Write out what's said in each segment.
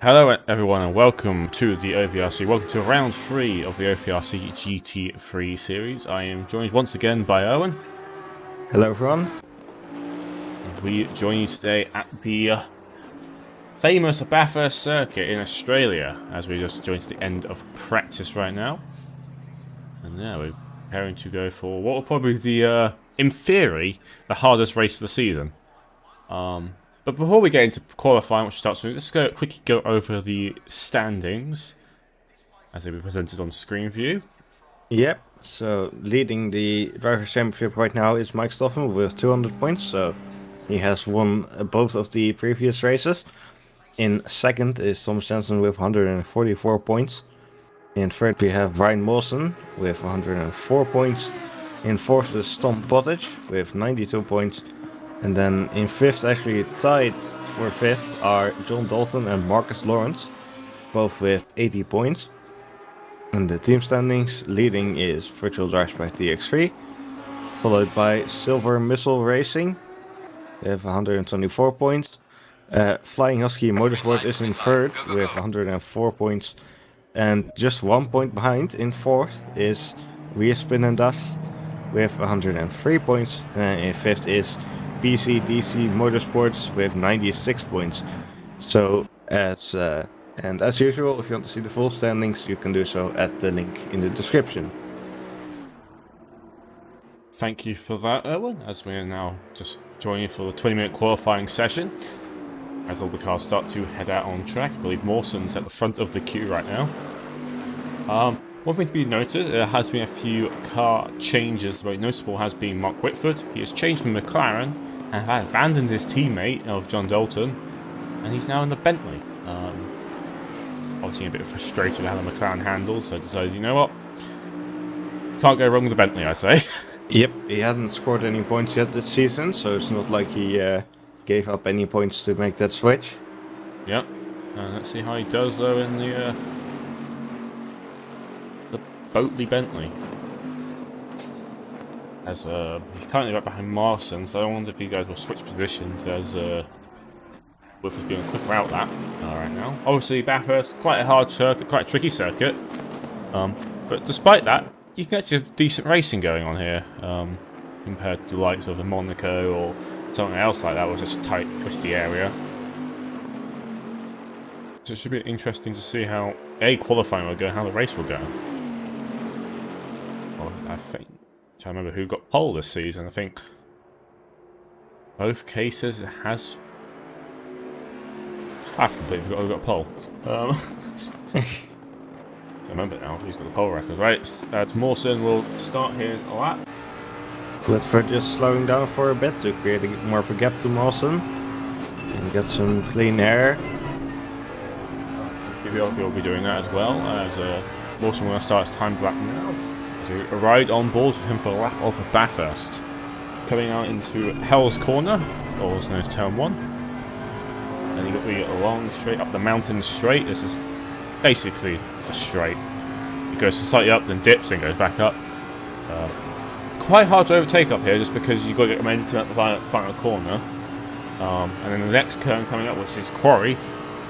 Hello everyone and welcome to the OVRC. Welcome to round 3 of the OVRC GT3 Series. I am joined once again by Owen. Hello everyone. And we join you today at the famous Bathurst circuit in Australia, as we just joined to the end of practice right now. And yeah, we're preparing to go for what will probably be the, in theory, the hardest race of the season. But before we get into qualifying, which starts soon, let's quickly go over the standings as they were presented on screen view. Yep, so leading the Drivers' Championship right now is Mike Stoffen with 200 points, so he has won both of the previous races. In second is Thomas Jensen with 144 points. In third we have Brian Mawson with 104 points. In fourth is Tom Pottage with 92 points. And then in fifth, actually tied for fifth, are John Dalton and Marcus Lawrence, both with 80 points. And the team standings, leading is Virtual Drive by TX3, followed by Silver Missile Racing with 124 points. Flying Husky Motorsport is in third with 104 points. And just 1 point behind in fourth is We Spin and Das with 103 points. And in fifth is BCDC Motorsports with 96 points. So as usual, if you want to see the full standings, you can do so at the link in the description. Thank you for that, Owen, as we are now just joining you for the 20-minute qualifying session. As all the cars start to head out on track, I believe Mawson's at the front of the queue right now. One thing to be noted, there has been a few car changes. The most noticeable has been Mark Whitford. He has changed from McLaren and had abandoned his teammate of John Dalton, and he's now in the Bentley. Obviously a bit frustrated with how the McLaren handles, so I decided, you know what, can't go wrong with the Bentley, I say. Yep, he hadn't scored any points yet this season, so it's not like he gave up any points to make that switch. Yep, let's see how he does though in the Boatley Bentley. As he's currently right behind Marson, so I wonder if you guys will switch positions as Whitford's doing a quick route lap right now. Obviously Bathurst, quite a hard circuit, quite a tricky circuit. But despite that, you can actually have decent racing going on here, compared to the likes of a Monaco or something else like that, which is a tight, twisty area. So it should be interesting to see how qualifying will go and how the race will go. Well, I think, I remember who got pole this season. I think both cases it has. I've completely forgot who got pole. I remember now who's got the pole record. Right, it's Mawson will start his lap. Whitford just slowing down for a bit to create more of a gap to Mawson and get some clean air. He'll be doing that as well, as Mawson will start his timed lap now. To ride on board with him for a lap of Bathurst. Coming out into Hell's Corner, also known as Turn 1. And you got the long straight up the mountain straight. This is basically a straight. It goes slightly up, then dips, and goes back up. Quite hard to overtake up here, just because you've got to get momentum at the final corner. And then the next turn coming up, which is Quarry.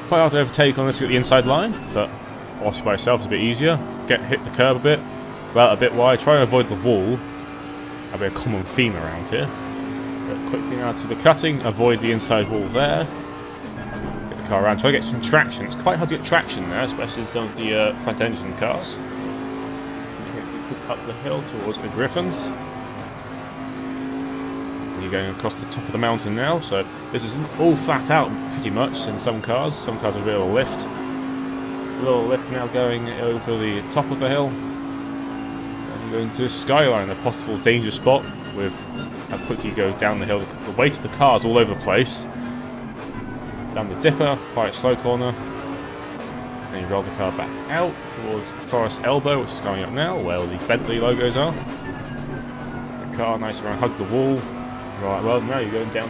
Quite hard to overtake unless you get the inside line, but also by yourself is a bit easier. Hit the curb a bit. Well, a bit wide, try to avoid the wall. That'll be a common theme around here. But quickly now to the cutting, avoid the inside wall there. Get the car around, try to get some traction. It's quite hard to get traction there, especially in some of the front engine cars. Up the hill towards the Griffins. And you're going across the top of the mountain now, so this is all flat out pretty much in some cars. Some cars have a bit of a lift. A little lift now going over the top of the hill. Going to the skyline, a possible danger spot with how quickly you go down the hill. The weight of the cars all over the place. Down the dipper, quite a slow corner. Then you roll the car back out towards Forest Elbow, which is going up now, where all these Bentley logos are. The car nice around, hug the wall. Right, well, now you're going down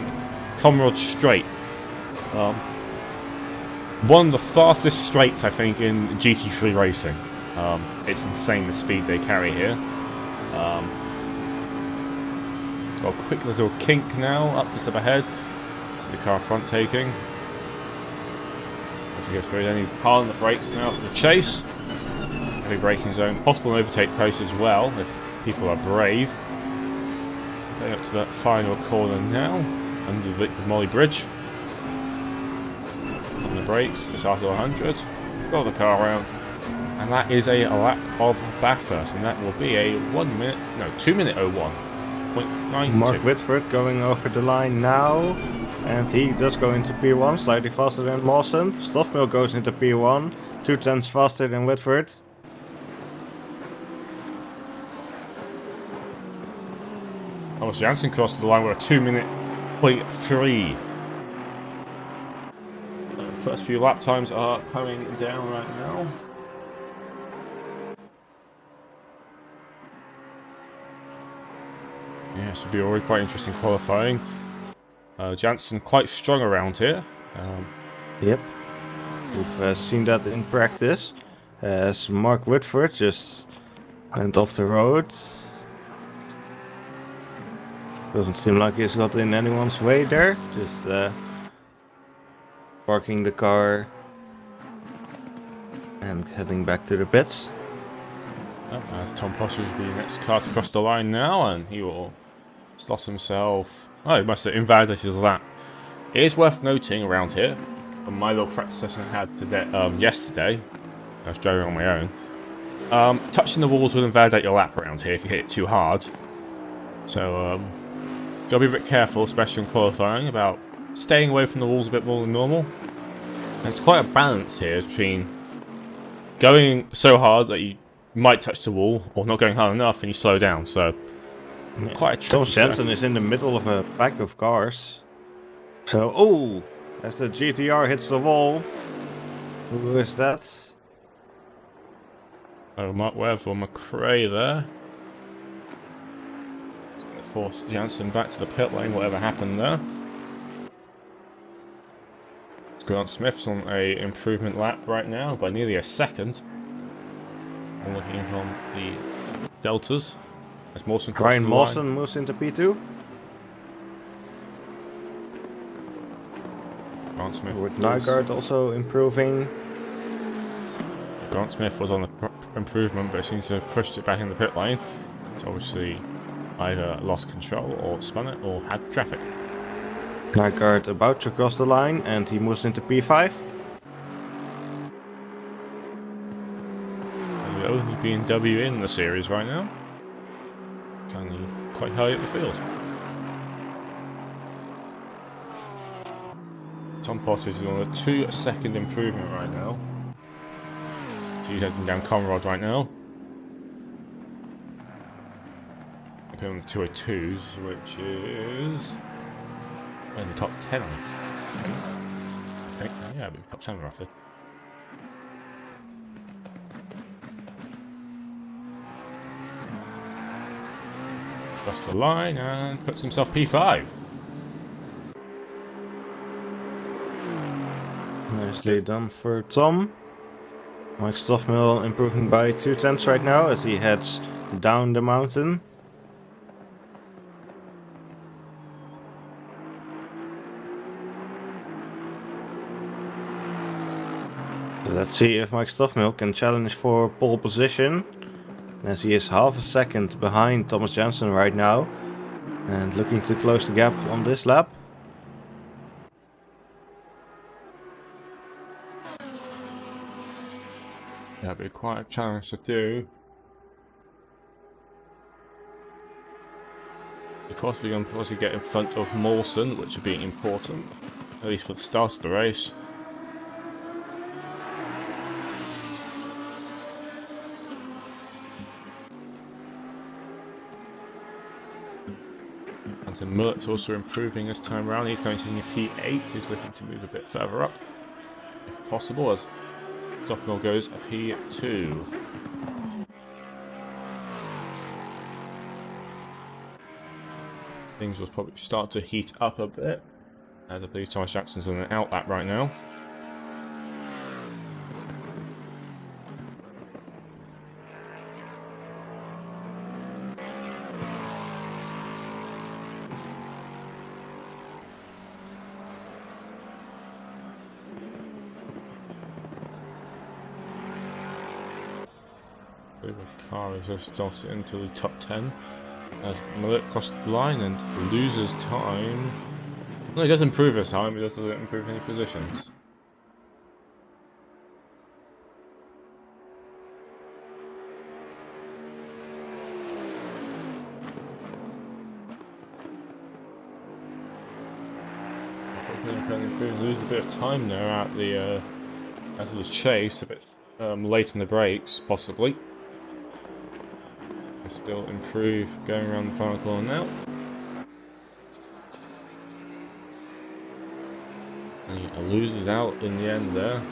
Comrade Straight. One of the fastest straights, I think, in GT3 racing. It's insane the speed they carry here. Got a quick little kink now, up just up ahead. See the car front taking. If there is any car on the brakes now for the chase. Heavy braking zone. Possible overtake post as well if people are brave. Going up to that final corner now. Under the Molly Bridge. On the brakes, just after 100. Roll the car around. And that is a lap of Bathurst. And that will be a 2 minute 01.92. Mark Whitford going over the line now. And he does go into P1, slightly faster than Mawson. Stoffmill goes into P1, 2/10 faster than Whitford. Thomas Jansen crossed the line with a 2 minute 0.3. First few lap times are coming down right now. Yeah, should be already quite interesting qualifying. Jansen quite strong around here. Yep, we've seen that in practice. As Mark Whitford just went off the road. Doesn't seem like he's got in anyone's way there. Just parking the car and heading back to the pits. As Tom Potter will be the next car to cross the line now, and he will slot himself. Oh, he must have invalidated his lap. It is worth noting around here, from my little practice session I had today, yesterday, I was driving on my own. Touching the walls will invalidate your lap around here if you hit it too hard. So, gotta be a bit careful, especially in qualifying, about staying away from the walls a bit more than normal. And it's quite a balance here between going so hard that you might touch the wall, or not going hard enough and you slow down. So, quite a tricky Thomas Jansen is in the middle of a pack of cars. So, oh, as the GTR hits the wall. Who is that? Oh, Mark Webb or McRae there. Force Jansen back to the pit lane, whatever happened there. Grant Smith's on a improvement lap right now by nearly a second. I'm looking from the deltas. As Mawson Brian Mawson moves into P2. Grant Smith With Nygaard also improving. Grant Smith was on the improvement, but seems to have pushed it back in the pit lane. So obviously either lost control or spun it or had traffic. Nygaard about to cross the line and he moves into P5. The only BMW in the series right now. Currently quite high up the field. Tom Potter is on a 2-second improvement right now. So he's heading down Conrad right now. On the 202s, which is in the top 10, I think. Yeah, it'll be top 10 roughly. Cross the line and puts himself P5. Nicely done for Tom. Mike Stoffmill improving by 2/10 right now as he heads down the mountain. So let's see if Mike Stoffmill can challenge for pole position, as he is half a second behind Thomas Jansen right now and looking to close the gap on this lap. That'd be quite a challenge to do. Because we can possibly get in front of Mawson, which would be important, at least for the start of the race. And so Mullet's also improving this time around. He's going to P8, so he's looking to move a bit further up, if possible, as Stockmill goes a P2. Things will probably start to heat up a bit, as I believe Thomas Jackson's on an out lap right now. The car is just dotted into the top 10 as Mallet crosses the line and loses time. No, he does improve his time, but doesn't improve any positions. Lose a bit of time there at the out of the chase, a bit late in the brakes, possibly. Still improve going around the final corner now. And he loses out in the end there.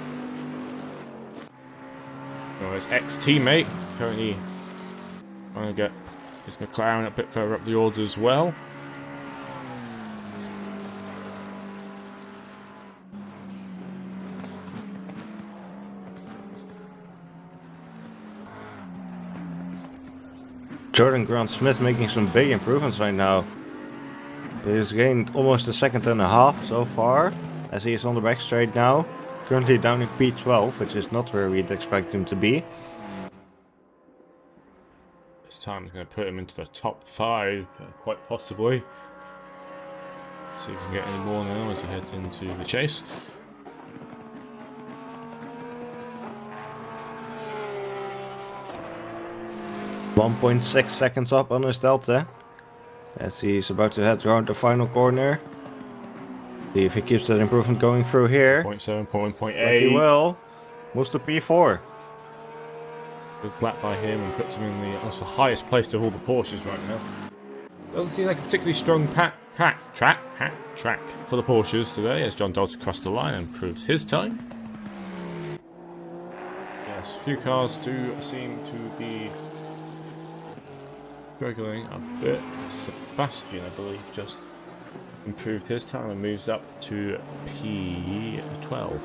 Oh, his ex-teammate currently trying to get his McLaren a bit further up the order as well. Jordan Grant Smith making some big improvements right now. He's gained almost a second and a half so far, as he is on the back straight now. Currently down in P12, which is not where we'd expect him to be. This time is going to put him into the top 5, quite possibly. Let's see if he can get any more now as he heads into the chase. 1.6 seconds up on his delta, as he's about to head around the final corner. See if he keeps that improvement going through here. 0.7, 0.8. He will. Moves to P4. Good flat by him and puts him in the also highest place of all the Porsches right now. Doesn't seem like a particularly strong track for the Porsches today, as John Dalton crossed the line and improves his time. Yes, a few cars do seem to be struggling a bit. Sebastian, I believe, just improved his time and moves up to P12.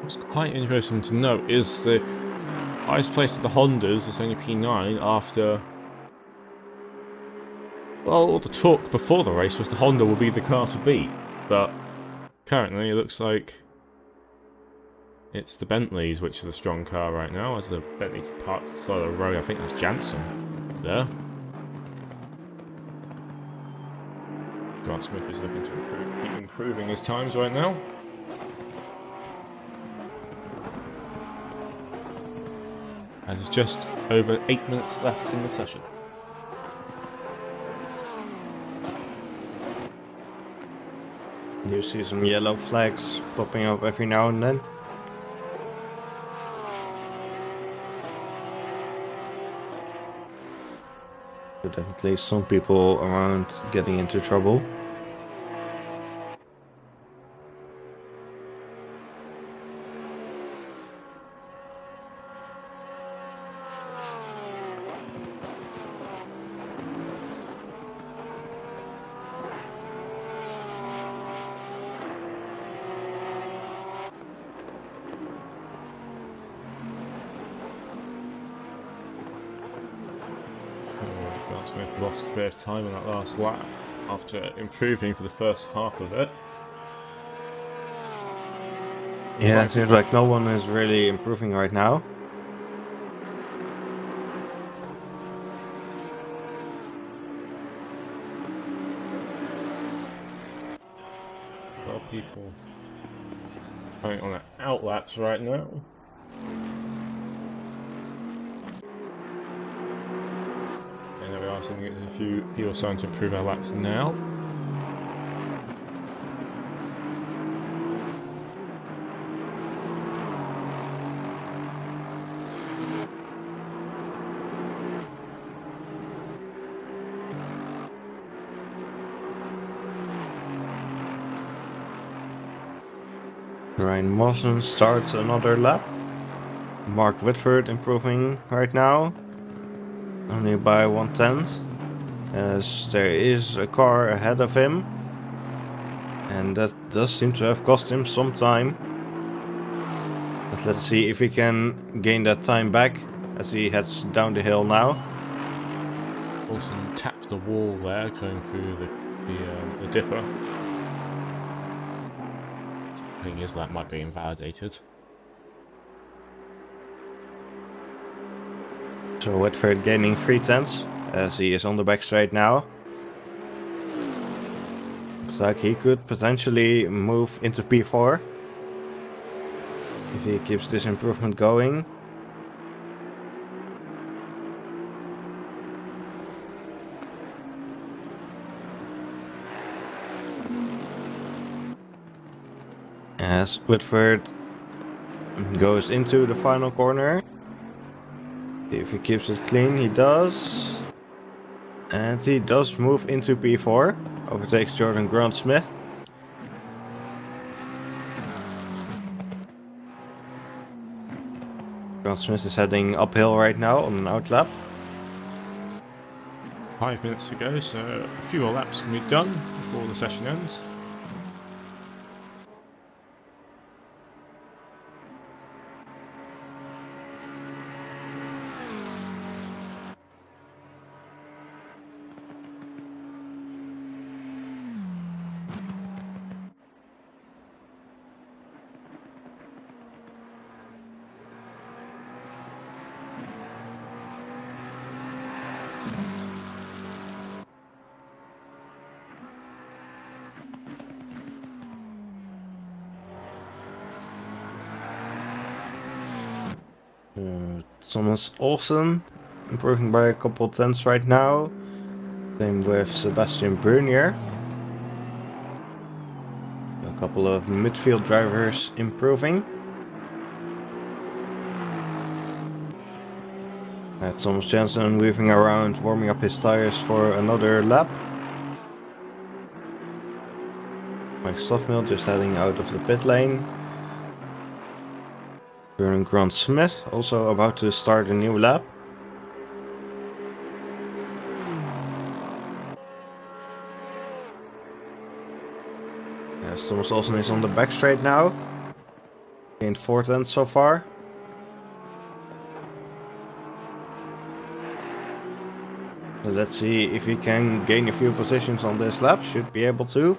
What's quite interesting to note is the highest place of the Hondas is only P9 after... Well, all the talk before the race was the Honda will be the car to beat, but currently it looks like it's the Bentleys which are the strong car right now, as the Bentleys parked side of the road. I think that's Jansen there. Grant Smith is looking to keep improving his times right now. And there's just over 8 minutes left in the session. You see some yellow flags popping up every now and then. But definitely some people around getting into trouble. Smith lost a bit of time on that last lap after improving for the first half of it. Yeah, it seems like no one is really improving right now. A lot of people going on outlaps right now. So we get a few people starting to improve our laps now. Ryan Mawson starts another lap. Mark Whitford improving right now. Only by 1/10, as there is a car ahead of him, and that does seem to have cost him some time. But let's see if he can gain that time back as he heads down the hill now. Wilson tapped the wall there, going through the dipper. think his lap might be invalidated. So Whitford gaining 3/10 as he is on the back straight now. Looks like he could potentially move into P4 if he keeps this improvement going. As Whitford goes into the final corner. If he keeps it clean, he does. And he does move into P4. Overtakes Jordan Grant-Smith. Grant-Smith is heading uphill right now on an outlap. 5 minutes to go, so a few more laps can be done before the session ends. Thomas Olsen improving by a couple of tenths right now. Same with Sebastian Brunier. A couple of midfield drivers improving. Thomas Jensen weaving around, warming up his tires for another lap. Mike Stoffmill just heading out of the pit lane. Jordan Grant-Smith also about to start a new lap. Yes, Thomas Olsen is on the back straight now. Gained 4 tenths so far. So let's see if he can gain a few positions on this lap. Should be able to.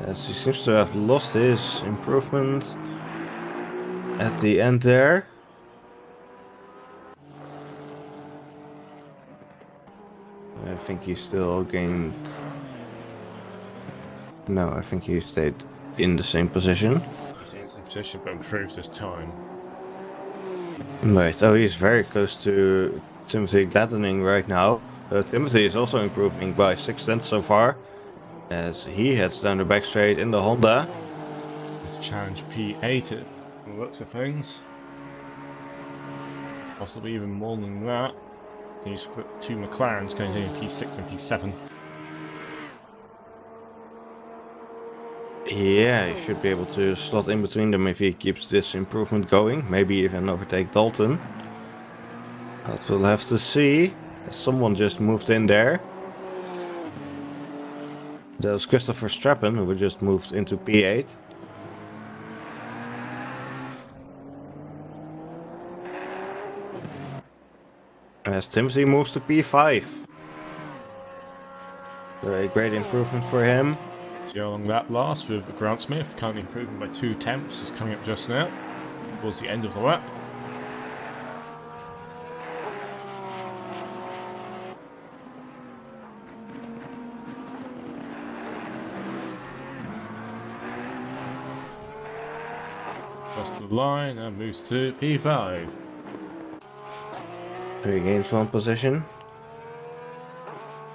As he seems to have lost his improvement at the end there. I think he still gained... No, I think he stayed in the same position. He's in the same position but improved his time. Right, oh, he's very close to Timothy Gladdening right now. Timothy is also improving by 6 tenths so far. As he heads down the back straight in the Honda. Let's challenge P8 from the looks of things. Possibly even more than that. He's put 2 McLarens going in P6 and P7. Yeah, he should be able to slot in between them if he keeps this improvement going. Maybe even overtake Dalton. But we'll have to see. Someone just moved in there. That was Christopher Strappen, who just moved into P8. As Timothy moves to P5. So a great improvement for him. See how long that lasts with Grant-Smith, currently improving by 2 tenths, is coming up just now, towards the end of the lap. Across the line and moves to P5. 3 gains 1 position.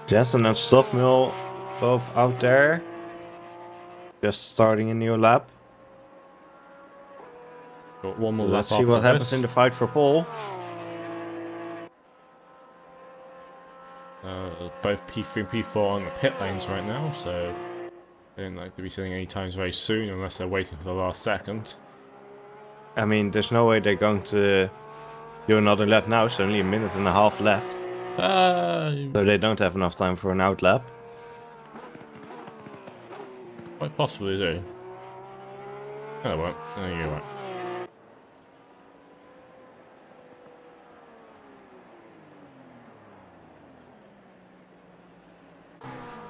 Jensen and Stoffmill both out there. Just starting a new lap. Got one more Let's lap see what after happens this. in the fight for pole. Both P3 and P4 on the pit lanes right now, so they don't like to be sitting any times very soon unless they're waiting for the last second. I mean, there's no way they're going to do another lap now. It's only a minute and a half left. So they don't have enough time for an out lap. Quite possibly do. Oh, well, there you go.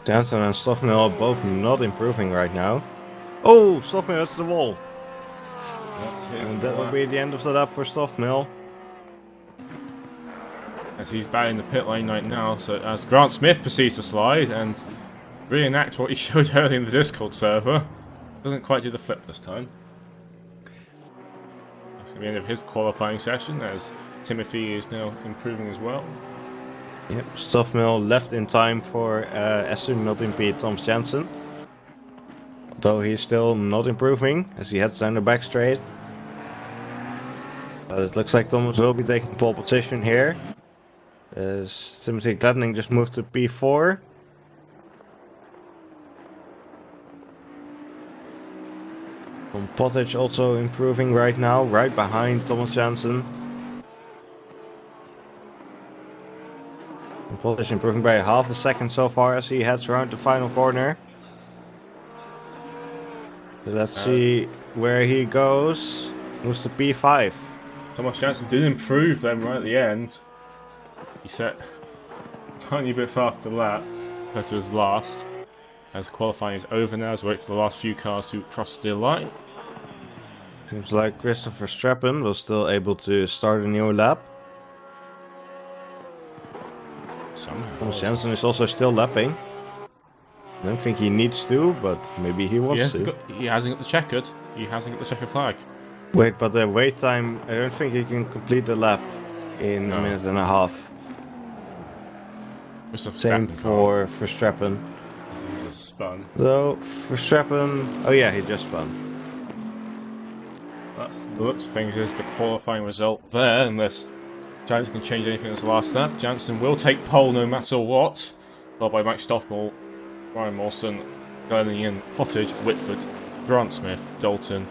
Jansen and Stoffmill are both not improving right now. Oh, Stoffmill hits the wall. And that will be the end of the lap for Stoffmill. As he's back in the pit lane right now, so as Grant Smith proceeds to slide and reenact what he showed earlier in the Discord server. Doesn't quite do the flip this time. That's going to be the end of his qualifying session, as Timothy is now improving as well. Yep, Stoffmill left in time for Essen not impede Thomas Jansen. Though he's still not improving as he heads down the back straight. But it looks like Thomas will be taking pole position here. As Timothy Gladning just moved to P4. Pottage also improving right now, right behind Thomas Jansen. Pottage improving by half a second so far as he heads around the final corner. So let's see where he goes. Moves to P5. Thomas Jansen did improve then right at the end. He set a tiny bit faster lap compared to his last. As qualifying is over now, as we wait for the last few cars to cross the line. Seems like Christopher Strappen was still able to start a new lap. Thomas Jansen is also still lapping. I don't think he needs to, but maybe he wants to. He hasn't got the checkered. He hasn't got the checkered flag. Wait, but the wait time, I don't think he can complete the lap in a minute and a half. Same for Verstappen. He just spun. So, Verstappen, oh yeah, he just spun. That's the looks of things is the qualifying result there, unless Jansen can change anything in this last lap. Jansen will take pole no matter what. Followed by Mike Stoffmill, Ryan Mawson, Glennion, Pottage, Whitford, Grant Smith, Dalton,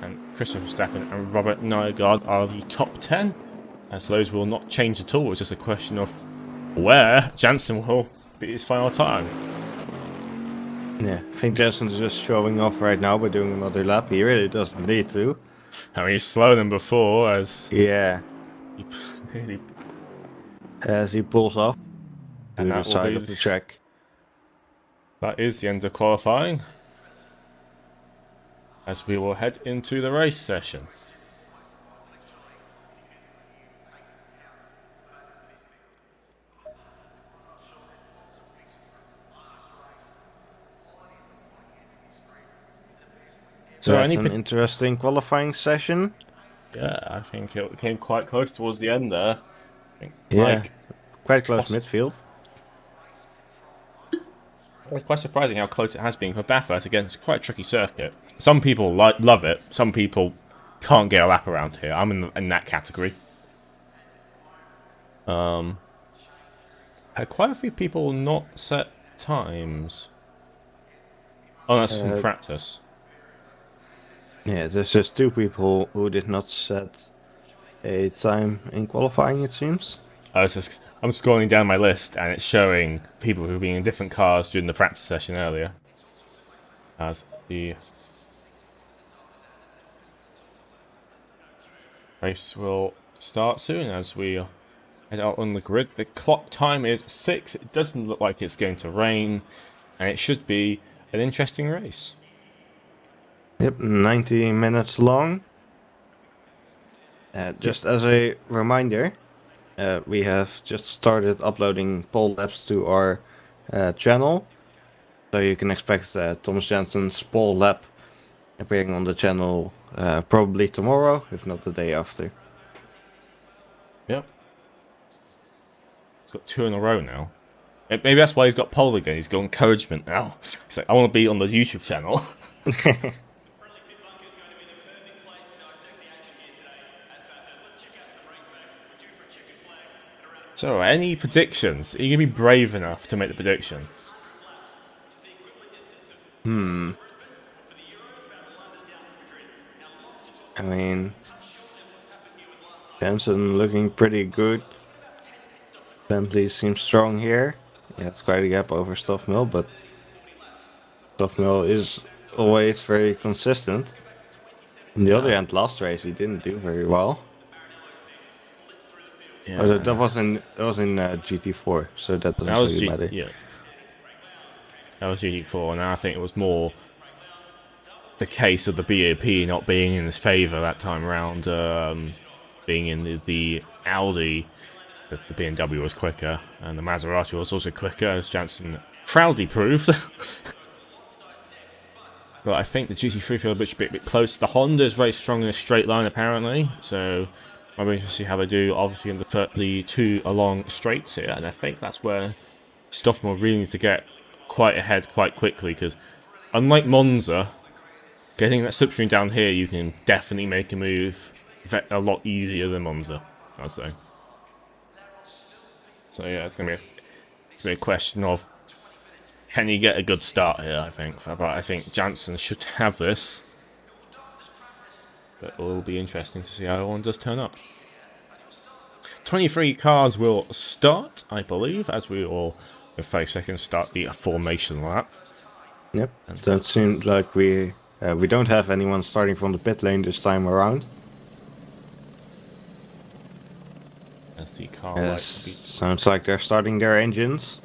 and Christopher Verstappen and Robert Nygaard are the top 10. As those will not change at all. It's just a question of where Jansen will be his final time. Yeah, I think Jansen's just showing off right now by doing another lap. He really doesn't need to. I mean, he's slower than before as as he pulls off to and the side of the track. That is the end of qualifying. As we will head into the race session. So that's an interesting qualifying session. Yeah, I think it came quite close towards the end there. Quite close midfield. It's quite surprising how close it has been for Bathurst. Again, it's quite a tricky circuit. Some people love it. Some people can't get a lap around here. I'm in that category. Had quite a few people not set times. Oh, that's from practice. Yeah, there's just two people who did not set a time in qualifying, it seems. I'm scrolling down my list and it's showing people who've been in different cars during the practice session earlier. As the race will start soon as we head out on the grid. The clock time is 6. It doesn't look like it's going to rain and it should be an interesting race. Yep, 90 minutes long. Just as a reminder, we have just started uploading pole laps to our channel. So you can expect Thomas Jansen's pole lap appearing on the channel probably tomorrow, if not the day after. Yep. He's got 2 in a row now. Maybe that's why he's got pole again. He's got encouragement now. He's like, I want to be on the YouTube channel. So, any predictions? Are you going to be brave enough to make the prediction? I mean, Jansen looking pretty good. Bentley seems strong here. Yeah, it's quite a gap over Stoffmill, but Stoffmill is always very consistent. On the other hand, last race he didn't do very well. Yeah. Oh, that was in GT4, so that doesn't really matter. Yeah. That was GT4, and I think it was more the case of the BAP not being in his favour that time around, being in the Audi, because the BMW was quicker, and the Maserati was also quicker, as Jansen proudly proved. But I think the GT3 feels a bit close. The Honda is very strong in a straight line, apparently, so I'll be interested to see how they do, obviously, in the two along straights here, and I think that's where Stoffel really needs to get quite ahead quite quickly, because unlike Monza, getting that slipstream down here, you can definitely make a move a lot easier than Monza, I'd say. So yeah, it's going to be a question of, can he get a good start here, I think. But I think Jansen should have this. But it will be interesting to see how everyone does turn up. 23 cars will start, I believe, as we all, in 5 seconds, start the formation lap. Yep, that seems like we don't have anyone starting from the pit lane this time around. As the car Yes, sounds like they're starting their engines.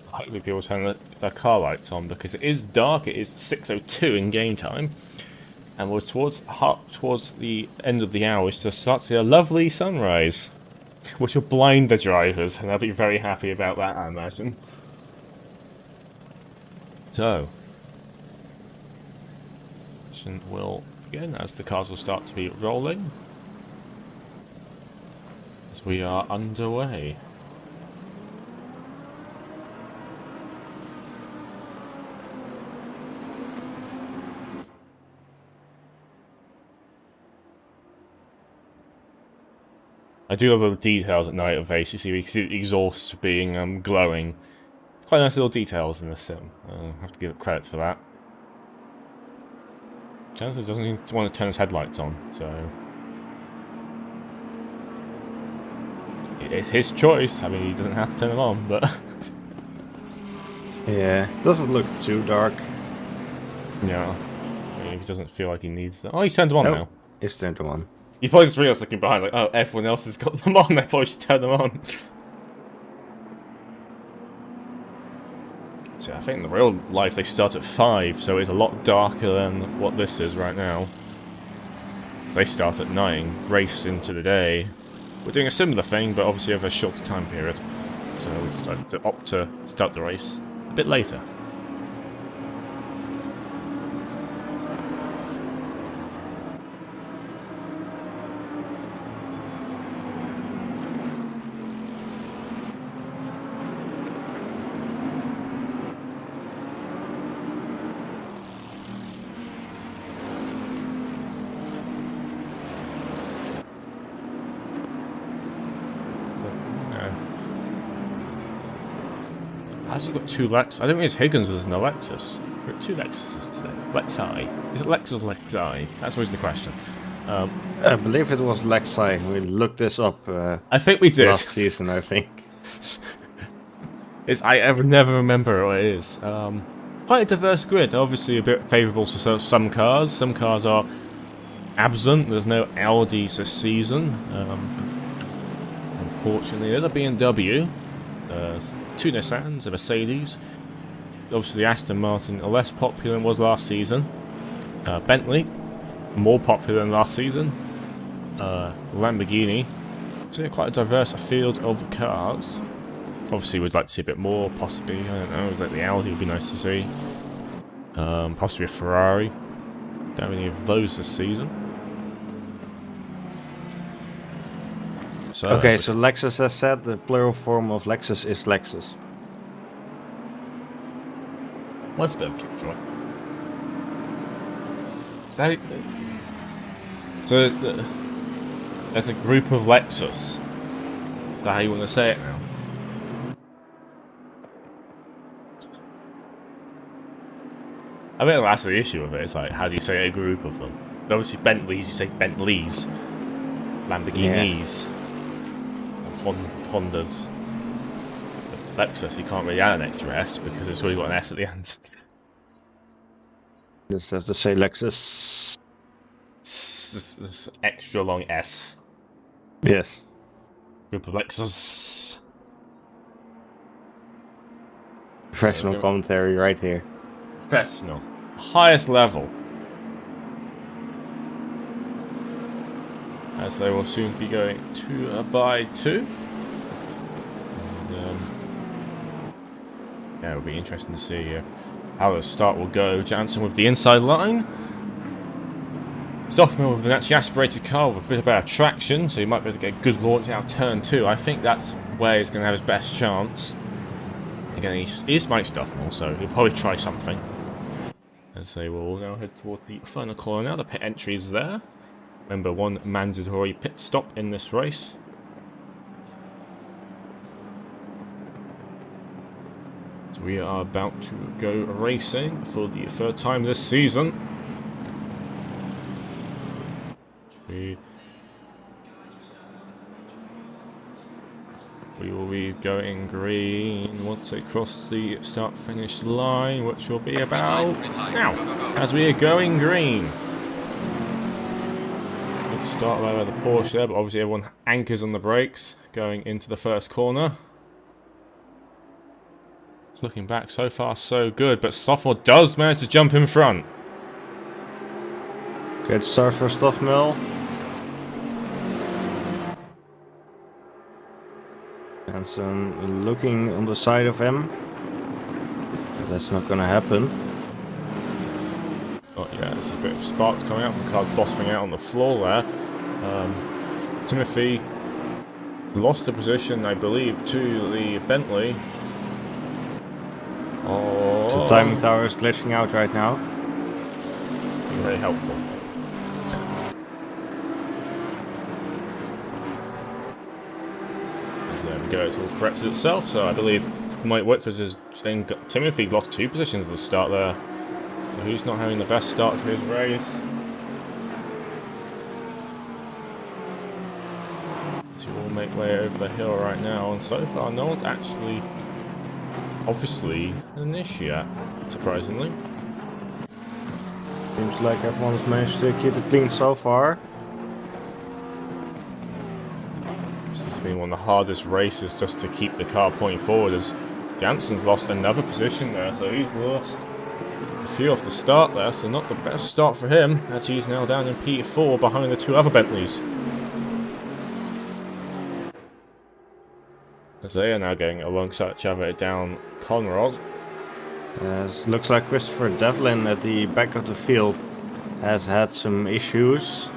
Hopefully people turn their car lights on, because it is dark. It is 6:02 in game time, and we're towards the end of the hour, to start to see a lovely sunrise, which will blind the drivers, and they'll be very happy about that, I imagine. So, session will begin as the cars will start to be rolling, as we are underway. I do love the details at night of ACC, because the exhaust being glowing. It's quite nice little details in the sim. I have to give it credits for that. Jansen doesn't seem to want to turn his headlights on, so it's his choice. I mean, he doesn't have to turn them on, but yeah, doesn't look too dark. yeah, he doesn't feel like he needs them. Oh, he's turned them on now. He's turned them on. He's probably just realised looking behind, like, oh, everyone else has got them on, they probably should turn them on. So I think in the real life they start at 5, so it's a lot darker than what this is right now. They start at 9, race into the day. We're doing a similar thing, but obviously over a shorter time period. So we decided to opt to start the race a bit later. Has he got 2 Lex? I don't think Higgins was in the Lexus. We've got 2 Lexuses today. Lexi. Is it Lexus or Lexi? That's always the question. I believe it was Lexi. We looked this up. I think we did. Last season, I think. I never remember what it is. Quite a diverse grid. Obviously a bit favourable to some cars. Some cars are absent. There's no Audis this season. Unfortunately, there's a BMW. There's 2 Nissans, a Mercedes. Obviously, the Aston Martin are less popular than was last season. Bentley, more popular than last season. Lamborghini. So quite a diverse field of cars. Obviously, we'd like to see a bit more, possibly. I don't know, like the Audi would be nice to see. Possibly a Ferrari. Don't have any of those this season. So, okay, so Lexus has said the plural form of Lexus is Lexus. what's a bit of kickjoy? So there's a group of Lexus. Is that how you want to say it now? I mean, that's the issue with it. It's like, how do you say a group of them? Obviously, Bentleys, you say Bentleys. Lamborghinis. Yeah. Hondas. But Lexus, you can't really add an extra S because it's already got an S at the end. Just have to say Lexus. This extra long S. Yes. Group of Lexus. Professional commentary right here. Professional. Highest level. As they will soon be going 2 by 2. And, yeah, it'll be interesting to see how the start will go. Jansen with the inside line. Stoffmill with an actually aspirated car with a bit of better traction, so he might be able to get a good launch out turn 2. I think that's where he's going to have his best chance. Again, he's Mike Stoffmill, so he'll probably try something. And so we'll now head toward the final corner now. The pit entry is there. Remember, one mandatory pit stop in this race. So we are about to go racing for the 3rd time this season. We will be going green once they cross the start-finish line, which will be about now, as we are going green. Good start by the Porsche there, but obviously everyone anchors on the brakes going into the first corner. It's looking back so far so good, but Stoffmill does manage to jump in front. Good start for Stoffmill. Jansen looking on the side of him. But that's not gonna happen. Oh yeah, there's a bit of sparks coming out. The car's blossoming out on the floor there. Timothy lost the position, I believe, to the Bentley. Oh, The timing tower is glitching out right now. Very helpful. There we go, it's all corrected itself, so I believe Mike Whitford has then got Timothy lost 2 positions at the start there. So he's not having the best start to his race. So we'll make way over the hill right now, and so far no one's actually obviously an issue yet, surprisingly. Seems like everyone's managed to keep it clean so far. This has been one of the hardest races just to keep the car pointing forward, as Jansen's lost another position there, so he's lost a few off the start there, so not the best start for him, as he's now down in P4 behind the 2 other Bentleys. As they are now getting alongside each other down Conrod. Looks like Christopher Devlin at the back of the field has had some issues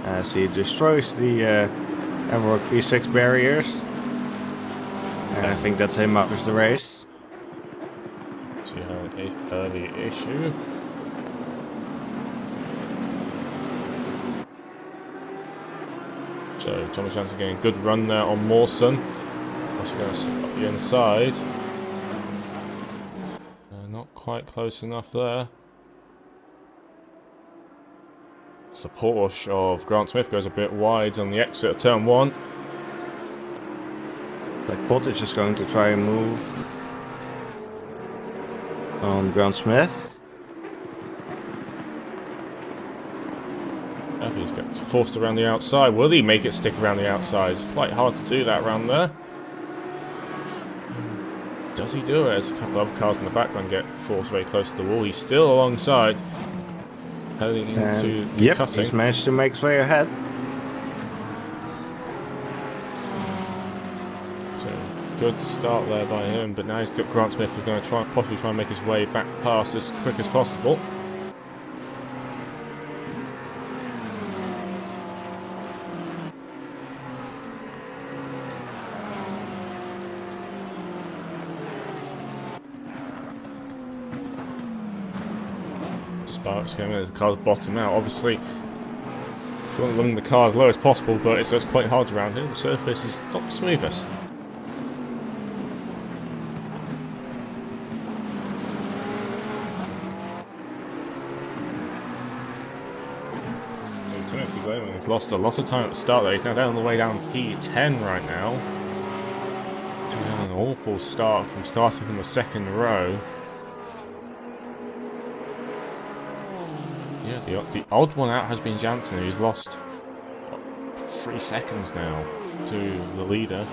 as he destroys the Emerald V6 barriers. And I think that's him out of the race. So you have an early issue. So Thomas Jansen getting a good run there on Mawson. Also going to sit up the inside. Not quite close enough there. The Porsche of Grant Smith goes a bit wide on the exit of turn 1. Like Pottage is going to try and move on Grant Smith. He's getting forced around the outside. Will he make it stick around the outside? It's quite hard to do that around there. Does he do it? As a couple of other cars in the background get forced very close to the wall. He's still alongside. Heading into the cutting. He's managed to make his way ahead. So, good start there by him, but now he's got Grant Smith who's going to possibly try and make his way back past as quick as possible. Sparks going in as the car's bottom out. Obviously, you want to run the car as low as possible, but it's just quite hard around here. The surface is not the smoothest. Timothy Bowman has lost a lot of time at the start there. He's now down on the way down P10 right now. He's had an awful start from starting from the 2nd row. Yeah, the odd one out has been Jansen, who's lost 3 seconds now to the leader.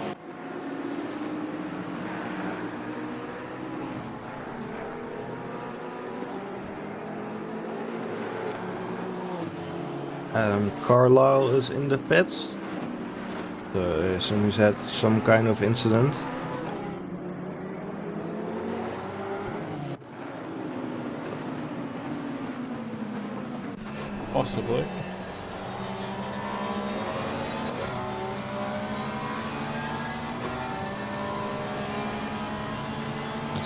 Carlisle is in the pits. So somebody's had some kind of incident. Possibly.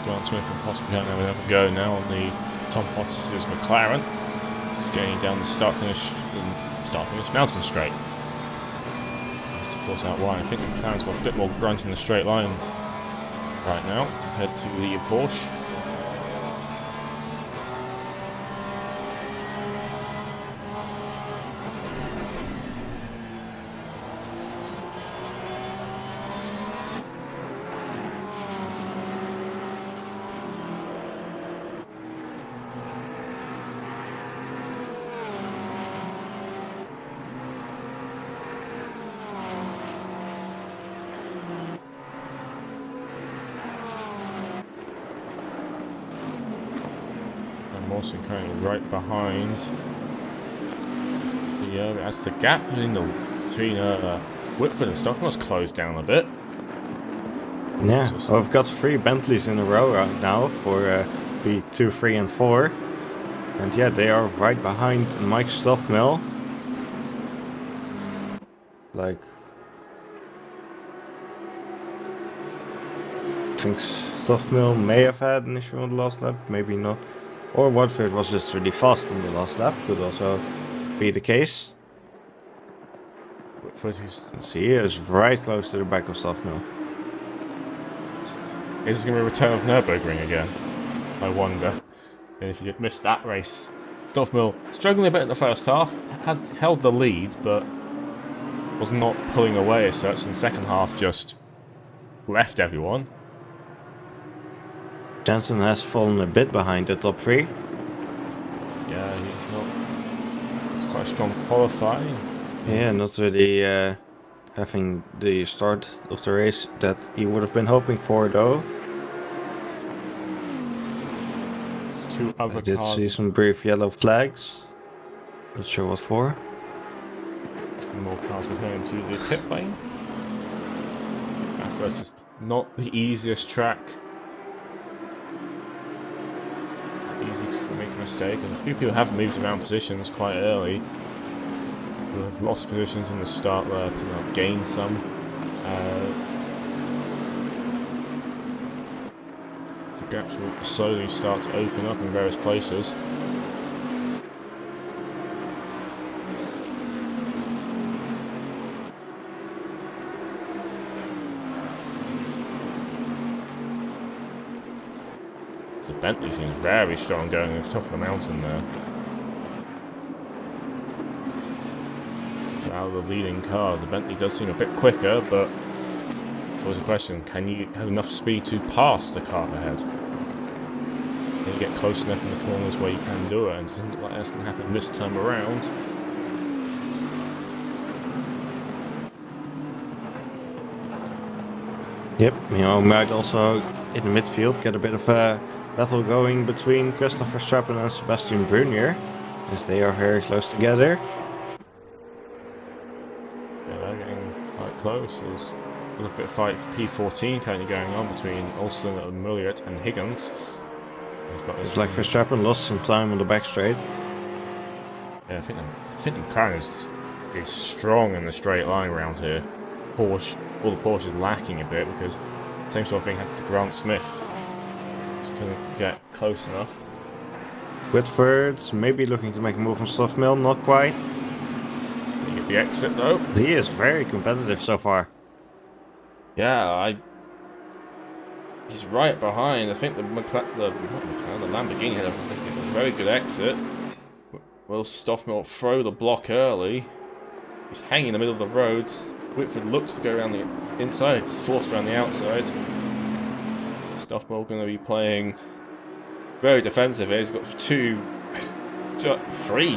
Grant Smith and possibly having another go now on the Tom Potter's McLaren. He's going down the start finish mountain straight. Just to force out wide. I think the McLaren's got a bit more grunt in the straight line right now compared to the Porsche. Also currently right behind as the gap between Whitford and Stockmore's closed down a bit. Yeah, well, we've got 3 Bentleys in a row right now for B2, 3 and 4. And yeah, they are right behind Mike Stoffmill. Like, I think Stoffmill may have had an issue on the last lap, maybe not. Or Watford was just really fast in the last lap, could also be the case. See, he is right close to the back of Stoffmill. Is this going to be a return of Nürburgring again? I wonder. And if you had missed that race, Stoffmill struggling a bit in the first half, had held the lead, but was not pulling away as such. In the second half, just left everyone. Jensen has fallen a bit behind the top 3. Yeah, it's quite a strong qualifying. Yeah, not really having the start of the race that he would have been hoping for, though. It's 2 other I did cars. see some brief yellow flags. Not sure what for. More cars returning to the pit lane. Bathurst is not the easiest track. Easy to make a mistake, and a few people have moved around positions quite early. They've lost positions in the start where people have gained some. The gaps will slowly start to open up in various places. The Bentley seems very strong going at the top of the mountain there. It's out of the leading cars. The Bentley does seem a bit quicker, but it's always a question, can you have enough speed to pass the car ahead? Can you get close enough in the corners where you can do it? And it doesn't look like that's going to happen this time around. Yep, you know, might also in the midfield get a bit of a battle going between Christopher Verstappen and Sebastian Brunier, as they are very close together. Yeah, they're getting quite close. There's a little bit of fight for P14 currently going on between Olsen and Mulliot and Higgins. It's like Verstappen lost some time on the back straight. Yeah, I think the McLaren is strong in the straight line around here. All the Porsche is lacking a bit because same sort of thing happened to Grant Smith. Just couldn't get close enough. Whitford maybe looking to make a move on Stoffmill, not quite. You get the exit though. He is very competitive so far. Yeah, he's right behind. I think the Lamborghini has got a very good exit. Will Stoffmill throw the block early? He's hanging in the middle of the road. Whitford looks to go around the inside. He's forced around the outside. Stoffmill going to be playing very defensive here. He's got 3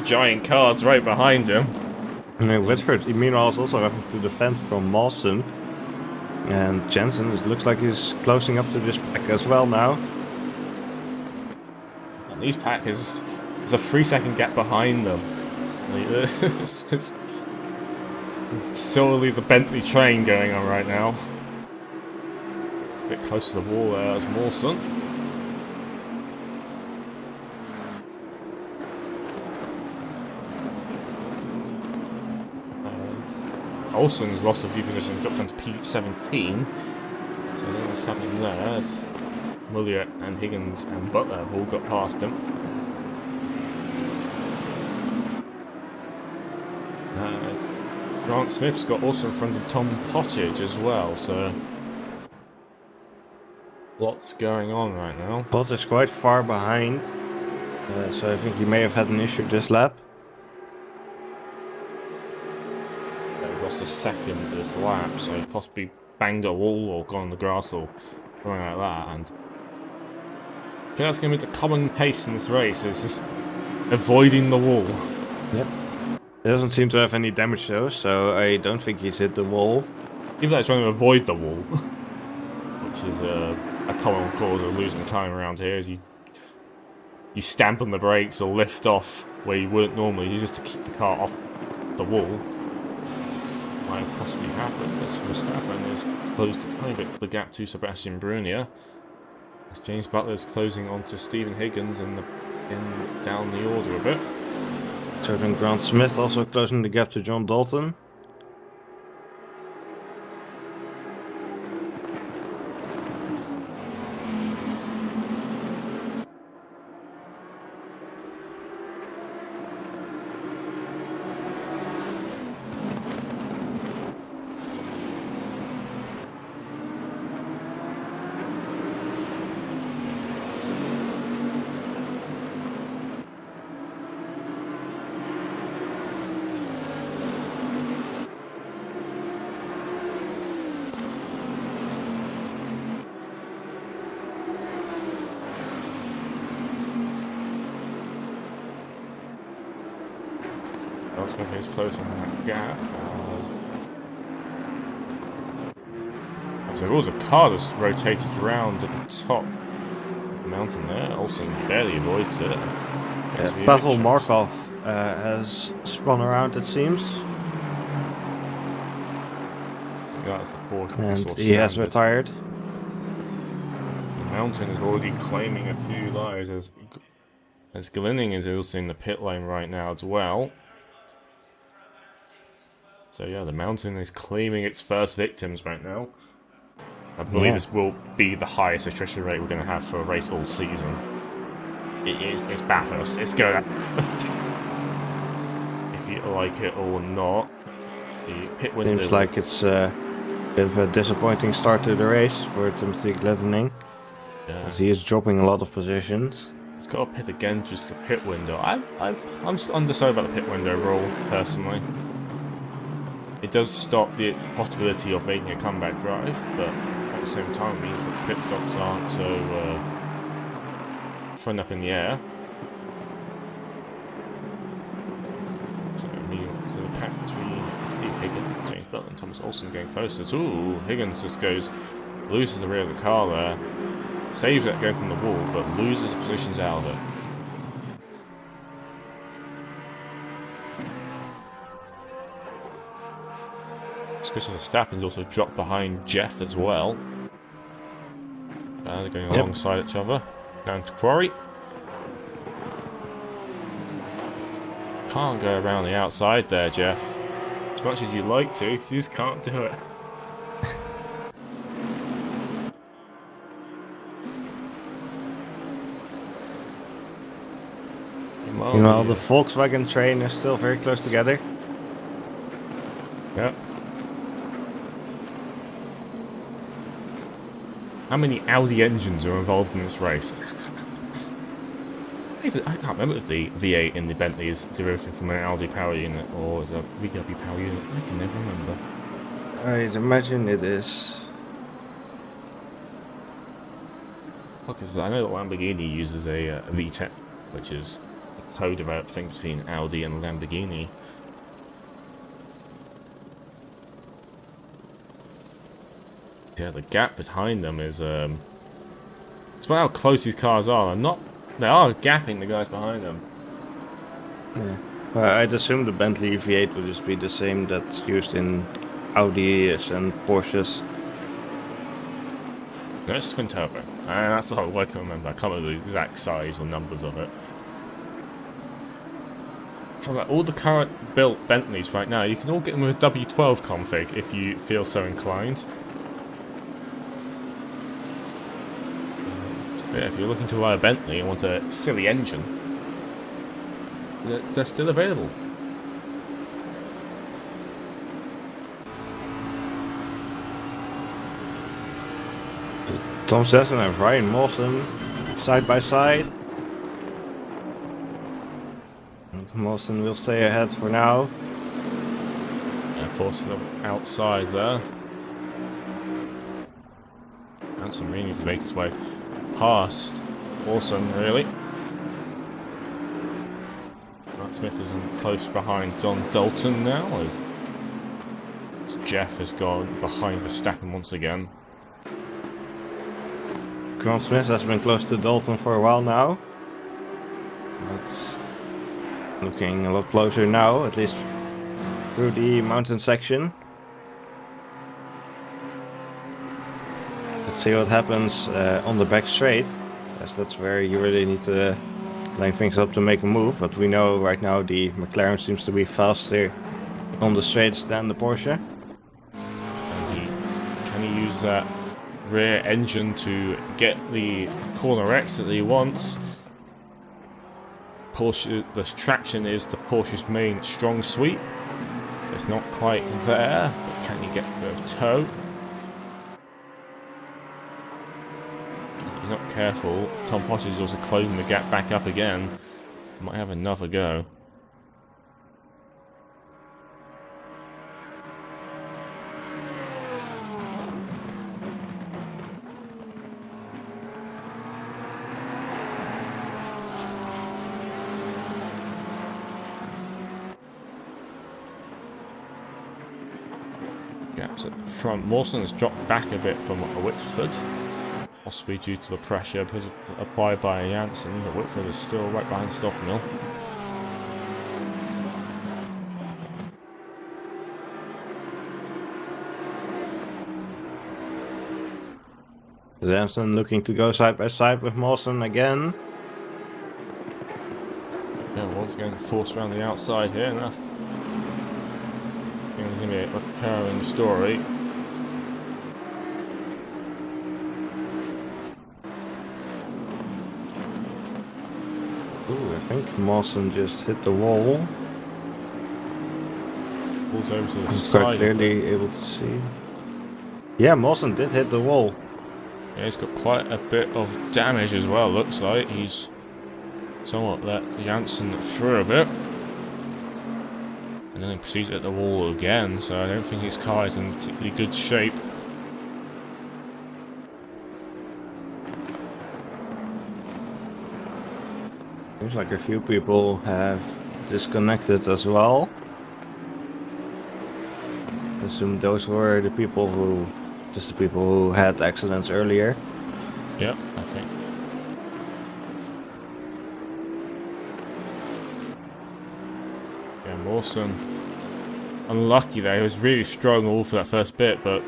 giant cars right behind him. And Whitford, meanwhile, is also having to defend from Mawson. And Jensen, it looks like he's closing up to this pack as well now. And these pack is a 3-second gap behind them. This is surely the Bentley train going on right now. A bit close to the wall there as Mawson. Olsen's lost a few positions, dropped down to P17. So what's happening there? As Muller and Higgins and Butler have all got past him. As Grant Smith's got also in front of Tom Pottage as well, so lots going on right now. Bot is quite far behind, so I think he may have had an issue this lap. He's lost a second to this lap, so he possibly banged a wall or gone on the grass or something like that. And I think that's going to be the common pace in this race, is just avoiding the wall. Yep. He doesn't seem to have any damage though, so I don't think he's hit the wall. Even though he's trying to avoid the wall, which is a common cause of losing time around here, is you stamp on the brakes or lift off where you wouldn't normally, just to keep the car off the wall. Might possibly happen as Verstappen has closed a tiny bit the gap to Sebastian Brunier, as James Butler is closing on to Stephen Higgins down the order a bit. So then Grant Smith also closing the gap to John Dalton. Smith is closing that gap. So there was a car that's rotated around at the top of the mountain there. Olsen barely avoids it. Pavel Markov has spun around, it seems. That's the poor and he has retired. The mountain is already claiming a few lives as Glinning is also in the pit lane right now as well. So yeah, the mountain is claiming its first victims right now. I believe this will be the highest attrition rate we're going to have for a race all season. It's Bathurst. It's going to... if you like it or not. The pit window... Seems like it's a bit of a disappointing start to the race for Timothy Glenning. Yeah. As he is dropping a lot of positions. He's got to pit again, just the pit window. I'm undecided about the pit window rule, personally. It does stop the possibility of making a comeback drive, but at the same time it means that the pit stops aren't so thrown up in the air. So the pack between Steve Higgins, James Butler and Thomas Olsen getting closer. Ooh, Higgins just loses the rear of the car there. Saves that going from the wall, but loses positions out of it. Christopher Verstappen's also dropped behind Jeff as well. They're going alongside each other. Down to Quarry. Can't go around the outside there, Jeff. As much as you'd like to, you just can't do it. Meanwhile, the Volkswagen train is still very close together. Yep. How many Audi engines are involved in this race? I can't remember if the V8 in the Bentley is derivative from an Audi power unit or is a VW power unit. I can never remember. I'd imagine it is. Because I know that Lamborghini uses a VTEC, which is a co-developed thing between Audi and Lamborghini. Yeah, the gap behind them is it's about how close these cars are. They are gapping the guys behind them. Yeah. I'd assume the Bentley V8 would just be the same that's used in Audis and Porsches. No, it's twin turbo. And that's the whole I can remember. I can't remember the exact size or numbers of it. From like all the current built Bentleys right now, you can all get them with a W12 config if you feel so inclined. So yeah, if you're looking to buy a Bentley and want a silly engine, they're still available. Tom Sesson and Ryan Mawson side by side. Mawson will stay ahead for now. And forcing them outside there. Hanson really needs to make his way past Mawson, really. Matt Smith is in close behind John Dalton now, as Jeff has gone behind Verstappen once again. Grant Smith has been close to Dalton for a while now. That's looking a lot closer now, at least through the mountain section. Let's see what happens on the back straight, as that's where you really need to line things up to make a move. But we know right now the McLaren seems to be faster on the straights than the Porsche. And can he use that rear engine to get the corner exit that he wants? Porsche, the traction is the Porsche's main strong suite. It's not quite there, but can you get a bit of toe? If you're not careful, Tom Potter is also closing the gap back up again. Might have another go. Gaps at the front. Mawson has dropped back a bit from Whitford, possibly due to the pressure applied by Janssen, but Whitford is still right behind Stoffmill. Janssen looking to go side by side with Mawson again. Yeah, one's going to force around the outside here, and that's going to be a recurring story. Ooh, I think Mawson just hit the wall. Pulls over to the I'm side. quite clearly able to see. Yeah, Mawson did hit the wall. Yeah, he's got quite a bit of damage as well, looks like. He's somewhat let Janssen through a bit. And then he proceeds to hit the wall again, so I don't think his car is in particularly good shape. Seems like a few people have disconnected as well. I assume those were the people who, just the people who had accidents earlier. Yep, I think. Yeah, Mawson. Unlucky there, he was really strong all for that first bit, but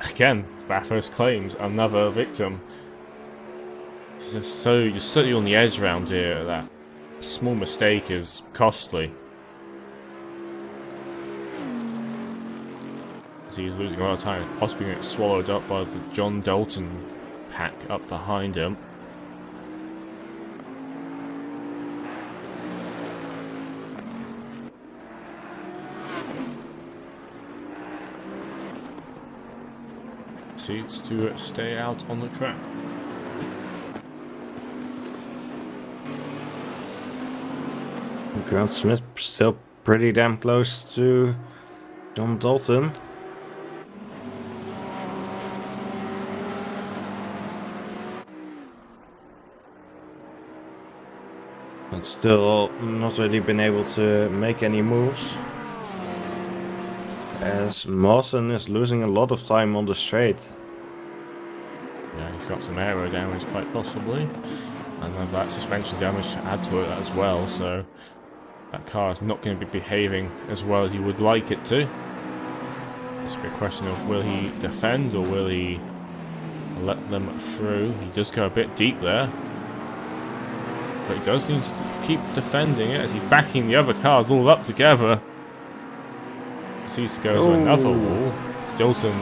again, Bathurst claims another victim. It's just so, you're certainly on the edge around here, that small mistake is costly. As he's losing a lot of time, possibly getting swallowed up by the John Dalton pack up behind him. Proceeds to stay out on the track. Grant Smith still pretty damn close to John Dalton. But still not really been able to make any moves. As Mawson is losing a lot of time on the straight. Yeah, he's got some aero damage quite possibly. And then that suspension damage to add to it as well, so that car is not going to be behaving as well as you would like it to. It's a question of will he defend or will he let them through. He does go a bit deep there, but he does need to keep defending it as he's backing the other cars all up together. Proceeds to go to another wall. Dalton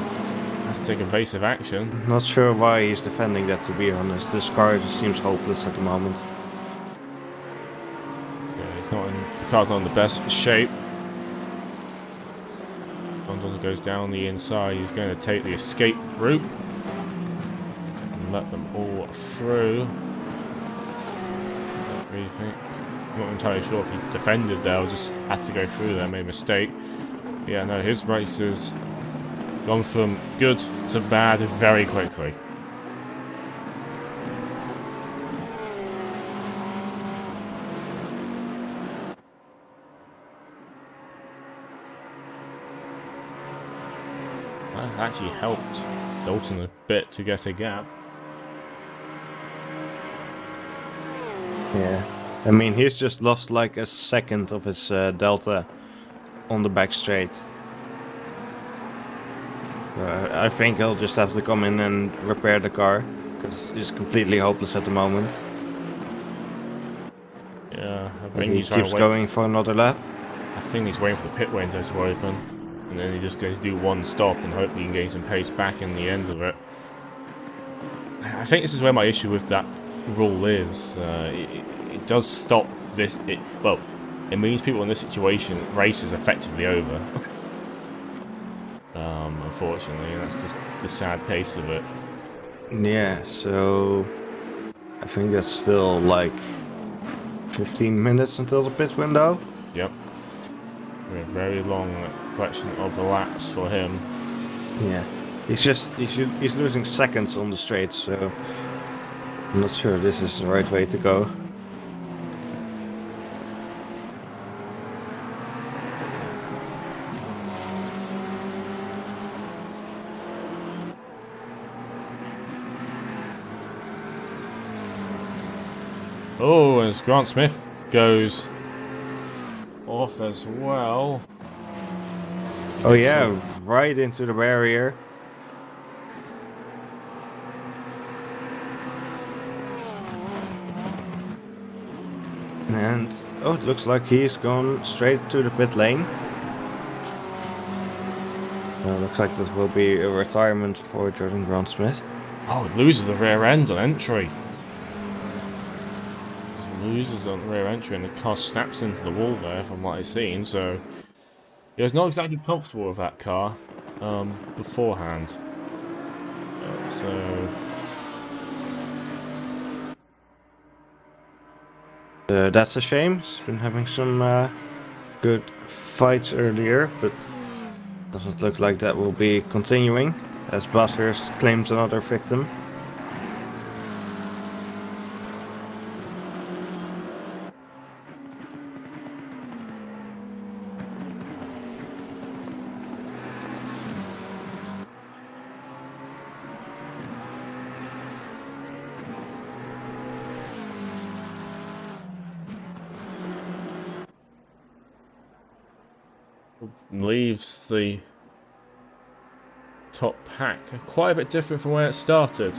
has to take evasive action. Not sure why he's defending that, to be honest. This car just seems hopeless at the moment. Yeah, the car's not in the best shape. London goes down the inside. He's going to take the escape route and let them all through. What do you think? I'm not entirely sure if he defended there or just had to go through there, made a mistake. Yeah, no, his race has gone from good to bad very quickly. That actually helped Dalton a bit to get a gap. Yeah, I mean, he's just lost like a second of his delta on the back straight. I think he'll just have to come in and repair the car, because he's completely hopeless at the moment. Yeah, I But think he he's trying keeps to wait. going for another lap. I think he's waiting for the pit window to open, and then he's just going to do one stop and hope he can gain some pace back in the end of it. I think this is where my issue with that rule is. It does stop this. Well, it means people in this situation, race is effectively over. Unfortunately, that's just the sad case of it. Yeah, so I think that's still like 15 minutes until the pit window. Yep. A very long collection of laps for him. Yeah, he's losing seconds on the straight, so I'm not sure this is the right way to go. Oh, as Grant Smith goes off as well. Oh yeah, right into the barrier. And oh, it looks like he's gone straight to the pit lane. Looks like this will be a retirement for Jordan Grant Smith. Oh, it loses the rear end on entry. Loses on rear entry and the car snaps into the wall there from what I've seen, so he was not exactly comfortable with that car beforehand. That's a shame. He's been having some good fights earlier, but doesn't look like that will be continuing as Bathurst claims another victim. Leaves the top pack quite a bit different from where it started.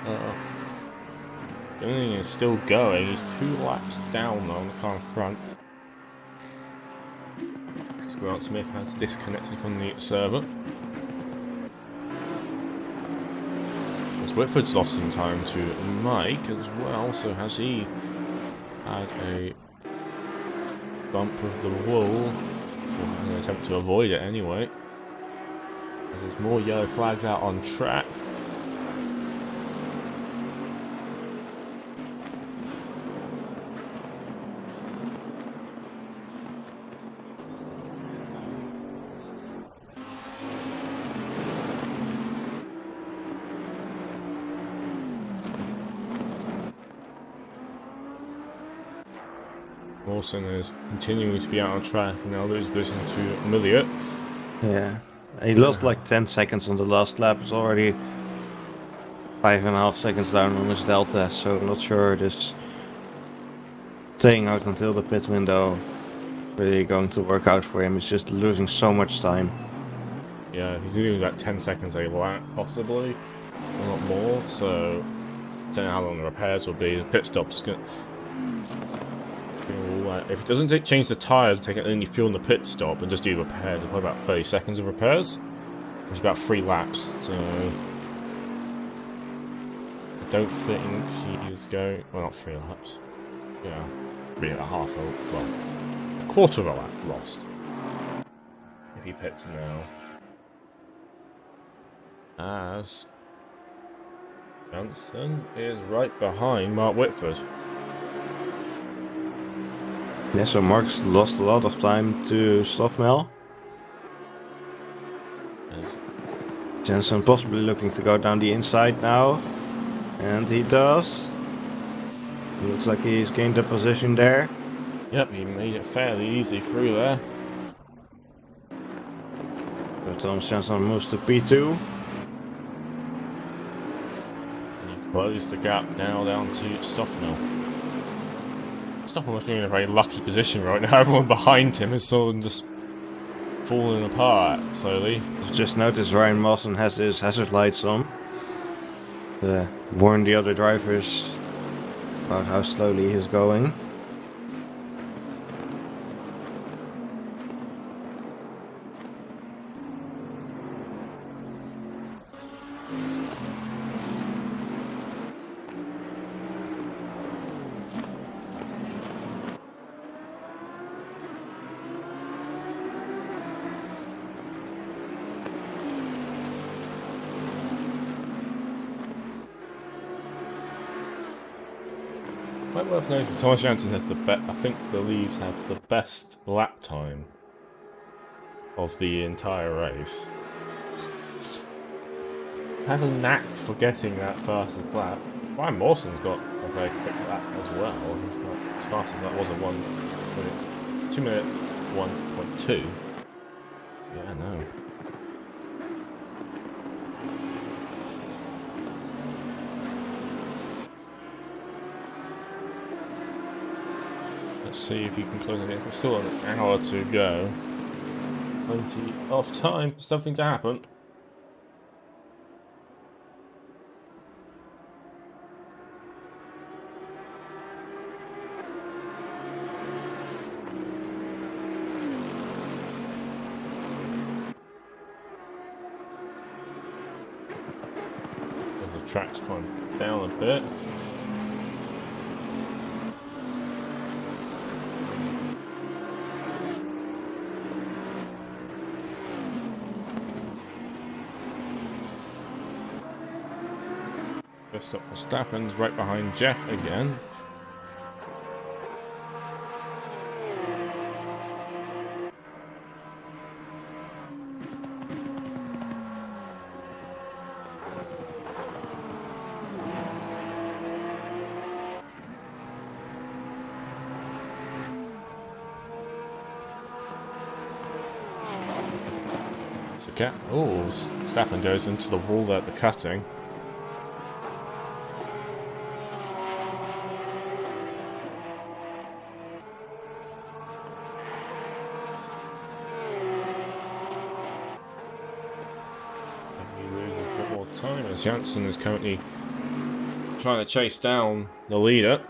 The only thing is still going. He's 2 laps down on the car in front. Grant Smith has disconnected from the server. As Whitford's lost some time to Mike as well, so has he had a bump with the wall? An attempt to avoid it anyway. As there's more yellow flags out on track. Wilson is continuing to be out on track and now loses position to Milliot. Yeah, he lost like 10 seconds on the last lap. It's already 5.5 seconds down on his delta, so I'm not sure this staying out until the pit window really going to work out for him. He's just losing so much time. Yeah, he's doing about 10 seconds a lap, possibly. A lot more, so I don't know how long the repairs will be. The pit stop's going if he doesn't change the tyres, take any fuel in the pit stop, and just do repairs, it'll probably about 30 seconds of repairs. It's about 3 laps, so I don't think he's going. Well, not 3 laps. Yeah, maybe a half a quarter of a lap lost if he pits now. As Johnson is right behind Mark Whitford. Yeah, so Mark's lost a lot of time to Stoffmel. Jensen possibly looking to go down the inside now. And he does. Looks like he's gained a position there. Yep, he made it fairly easy through there. So Thomas Jensen moves to P2. He's closed the gap now down to Stoffmel. Stoffmel must be in a very lucky position right now. Everyone behind him is sort of just falling apart slowly. Just noticed Ryan Mawson has his hazard lights on. To warn the other drivers about how slowly he's going. Quite worth noting, Thomas Jansen has believes has the best lap time of the entire race. Has a knack for getting that fastest lap. Ryan Mawson's got a very quick lap as well. He's got as fast as that was a 1 minute, 2 minute 1.2. Yeah, no. Let's see if you can close it. There's still an hour to go. Plenty of time for something to happen. The track's gone down a bit. Just up Verstappen's right behind Jeff again. Oh, Verstappen goes into the wall there at the cutting. Time as Jansen is currently trying to chase down the leader.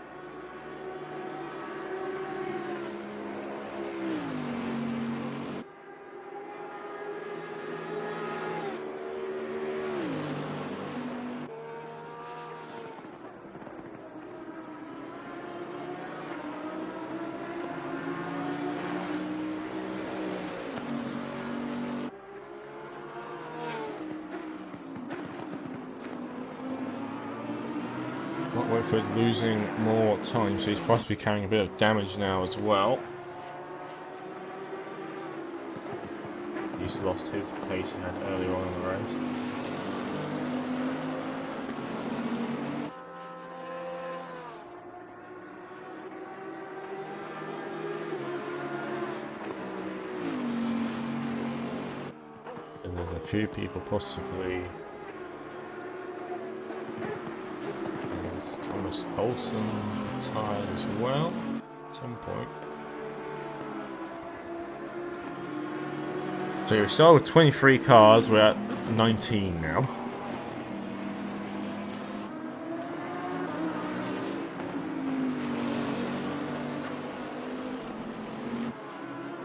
Whitford losing more time, so he's possibly carrying a bit of damage now as well. He's lost his pace he had earlier on in the race. And there's a few people possibly. Thomas Olsen tired as well at some point. So we started with 23 cars, we're at 19 now.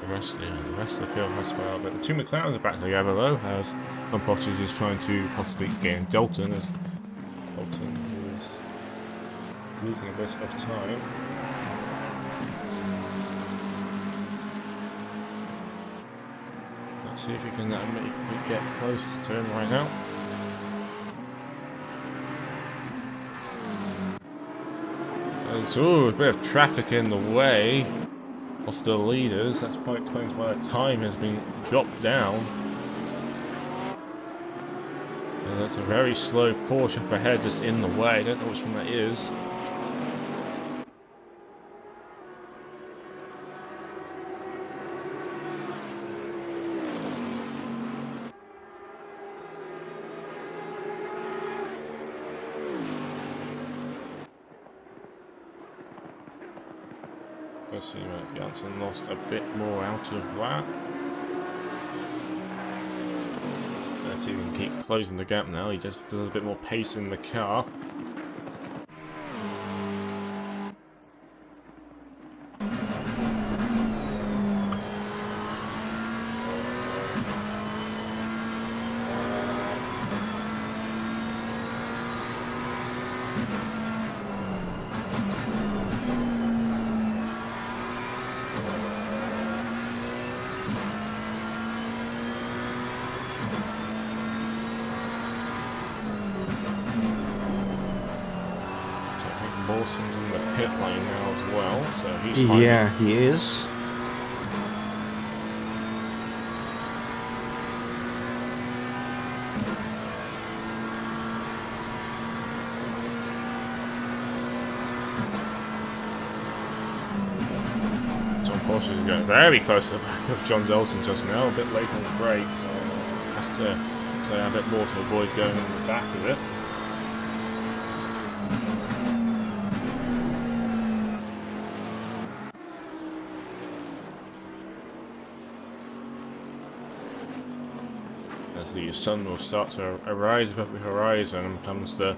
The rest of the field has well, but the two McLarens are back together though, as Tom Pottage is trying to possibly gain Dalton, as Dalton is losing a bit of time. Let's see if we can make me get close to him right now. There's a bit of traffic in the way of the leaders. That's probably explains why the time has been dropped down. And there's a very slow Porsche up ahead just in the way. I don't know which one that is. Let's see, Janssen lost a bit more out of that. Let's see if we can keep closing the gap now. He just does a bit more pace in the car. Mawson's in the pit lane now as well, so he's fine. Yeah, he is. John Porsche is going very close to the back of John Dalton just now, a bit late on the brakes. Has to say a bit more to avoid going in the back of it. The sun will start to arise above the horizon and becomes the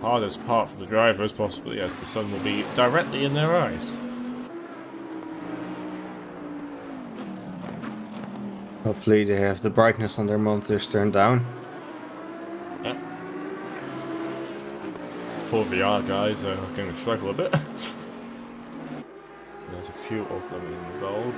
hardest part for the drivers, possibly, as the sun will be directly in their eyes. Hopefully they have the brightness on their monitors turned down. Yep. Poor VR guys are going to struggle a bit. There's a few of them involved.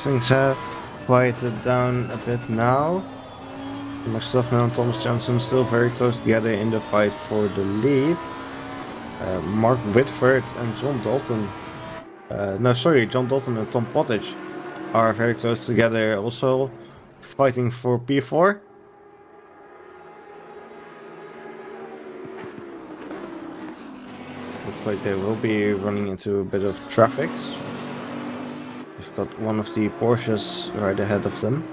Things have quieted down a bit now. Max Stoffman and Thomas Johnson still very close together in the fight for the lead. Mark Whitford and John Dalton. John Dalton and Tom Pottage are very close together, also fighting for P4. Looks like they will be running into a bit of traffic. We've got one of the Porsches right ahead of them.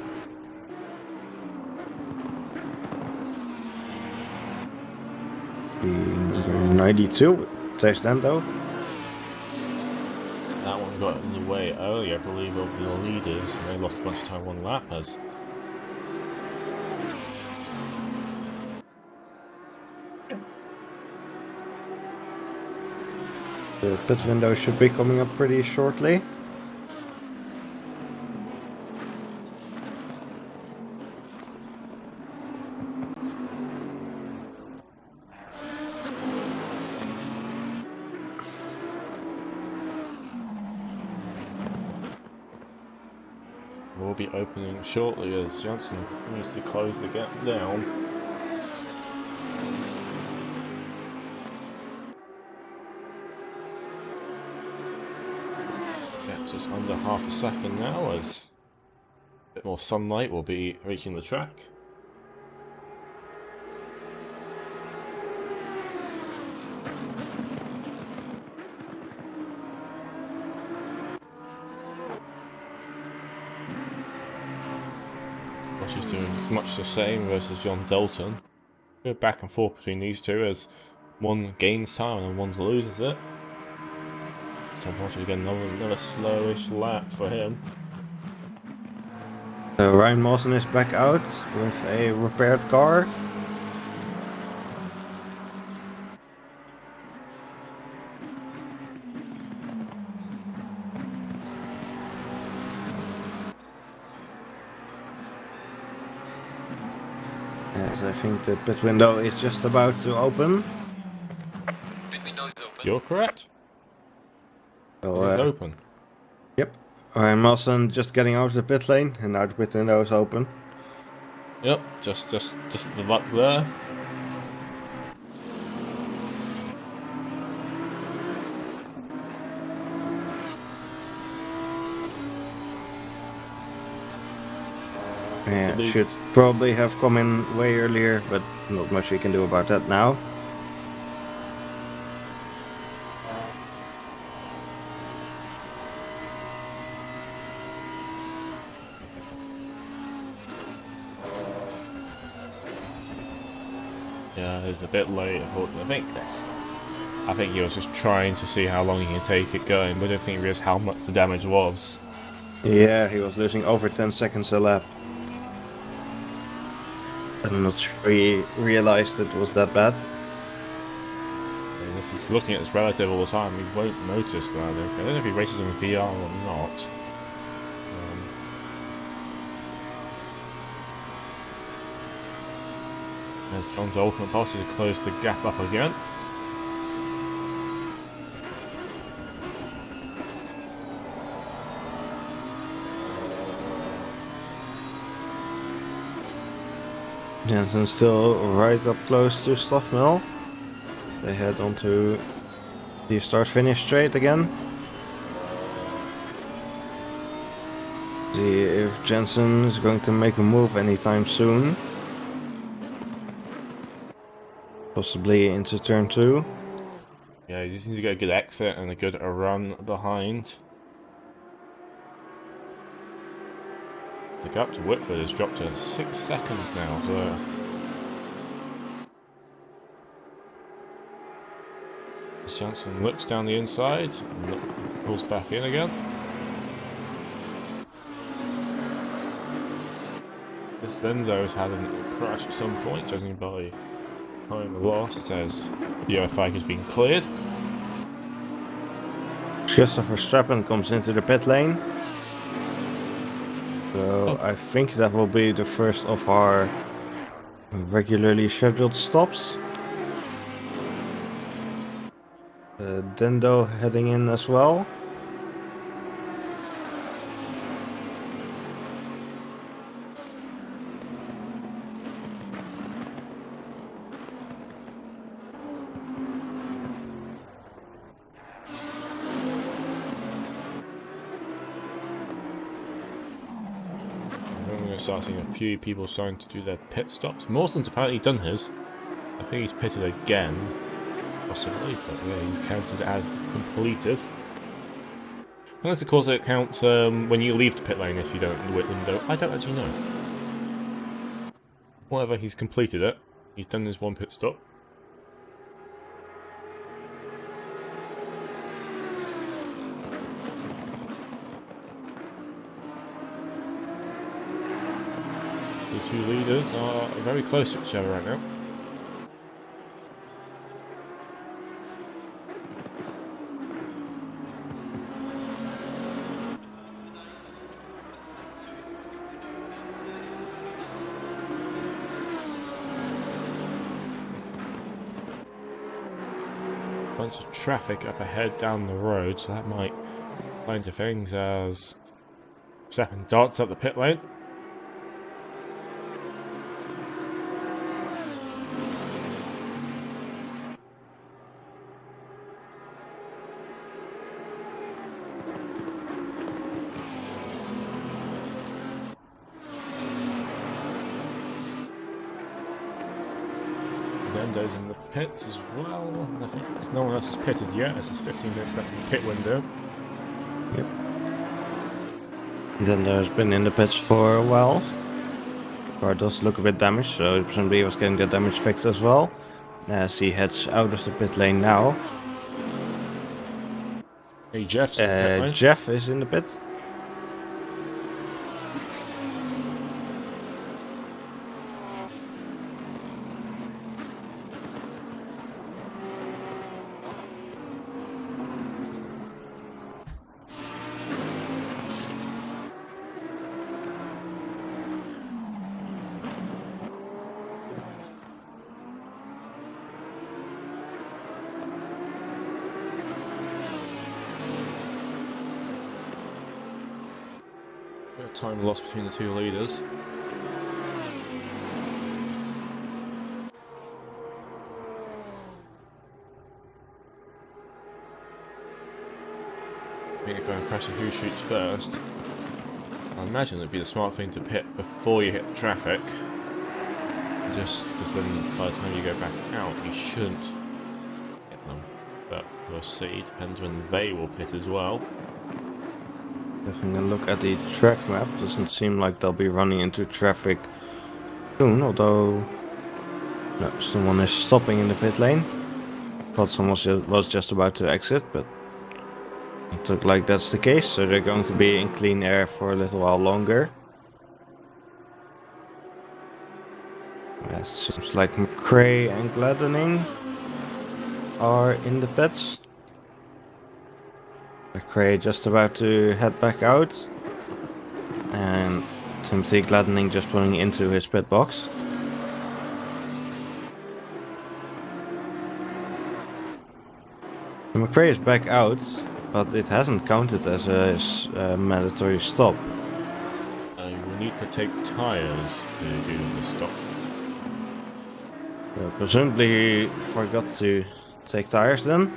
The number 92, Slash Dando. That one got in the way earlier, I believe, of the leaders, and they lost a bunch of time on lappers. The pit window should be coming up pretty shortly. Will be opening shortly as Johnson needs to close the gap down. just under half a second now, as a bit more sunlight will be reaching the track. She's doing much the same versus John Dalton. Go back and forth between these two as one gains time and one loses it. So unfortunately, again, another slowish lap for him. So Ryan Mawson is back out with a repaired car. Yes, I think the pit window is just about to open. Pit window is open. You're correct. So, It is open. Yep. Ryan Mawson just getting out of the pit lane, and now the pit window is open. Yep, just the luck there. Yeah, Indeed. should probably have come in way earlier, but not much we can do about that now. Yeah, it's a bit late. I think he was just trying to see how long he can take it going, but I don't think he realized how much the damage was. Yeah, he was losing over 10 seconds a lap. I'm not sure he realized it was that bad. And this is looking at his relative all the time. He won't notice that. I don't know if he races in VR or not. As John's ultimate pass to close the gap up again. Jensen still right up close to Stoffmill. They head onto the start-finish straight again. See if Jensen is going to make a move anytime soon. Possibly into turn 2. Yeah, he just needs to get a good exit and a good run behind. The gap to Whitford has dropped to 6 seconds now. So Johnson looks down the inside and pulls back in again. This then, though, has had a crash at some point, judging by time lost, as the OFI has been cleared. Christopher Strappen comes into the pit lane. So I think that will be the first of our regularly scheduled stops. Dendo heading in as well. Start seeing a few people starting to do their pit stops. Mawson's apparently done his. I think he's pitted again, possibly, but yeah, he's counted as completed. Unless, of course, it counts when you leave the pit lane if you don't in the window. I don't actually know. Whatever, he's completed it. He's done his one pit stop. The two leaders are very close to each other right now. Bunch of traffic up ahead down the road, so that might play into things as Seppen darts up the pit lane. Lando's in the pits as well. I think no one else has pitted yet. There's 15 minutes left in the pit window. Yep. Then there's been in the pits for a while. Car does look a bit damaged, so presumably he was getting the damage fixed as well. As he heads out of the pit lane now. Hey, Jeff's in the pit lane. Jeff is in the pit. Bit of time lost between the two leaders. Waiting for an impression who shoots first. I imagine it'd be the smart thing to pit before you hit the traffic. Just because then by the time you go back out, you shouldn't hit them. But we'll see. Depends when they will pit as well. Having a look at the track map, doesn't seem like they'll be running into traffic soon, although no, someone is stopping in the pit lane. Thought someone was just about to exit, but it looked like that's the case, so they're going to be in clean air for a little while longer. It seems like McRae and Gladdening are in the pits. McRae just about to head back out, and Timothy Gladdening just pulling into his pit box. McRae is back out, but it hasn't counted as a mandatory stop. You will need to take tyres to do the stop. So presumably he forgot to take tires then.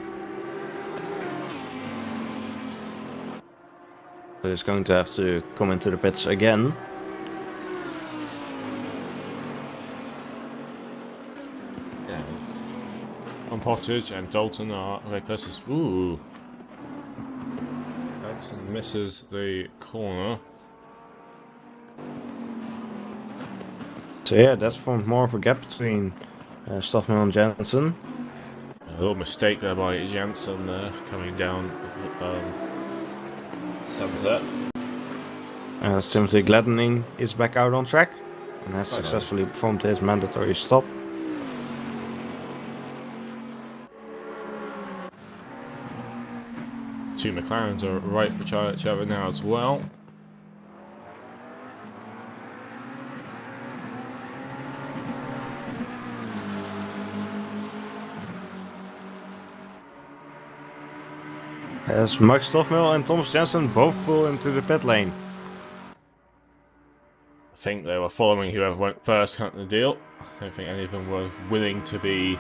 So he's going to have to come into the pits again. Yes. On Pottage and Dalton are like this is ooh. Jackson misses the corner. So yeah, that's formed more of a gap between Stoffman and Jansen. A little mistake there by Jansen coming down sunset. Timothy Gladdening is back out on track and has successfully performed his mandatory stop. Two McLarens are right beside each other now as well. As Mike Stoffmill and Thomas Jansen both pull into the pit lane. I think they were following whoever went first kind of deal. I don't think any of them were willing to be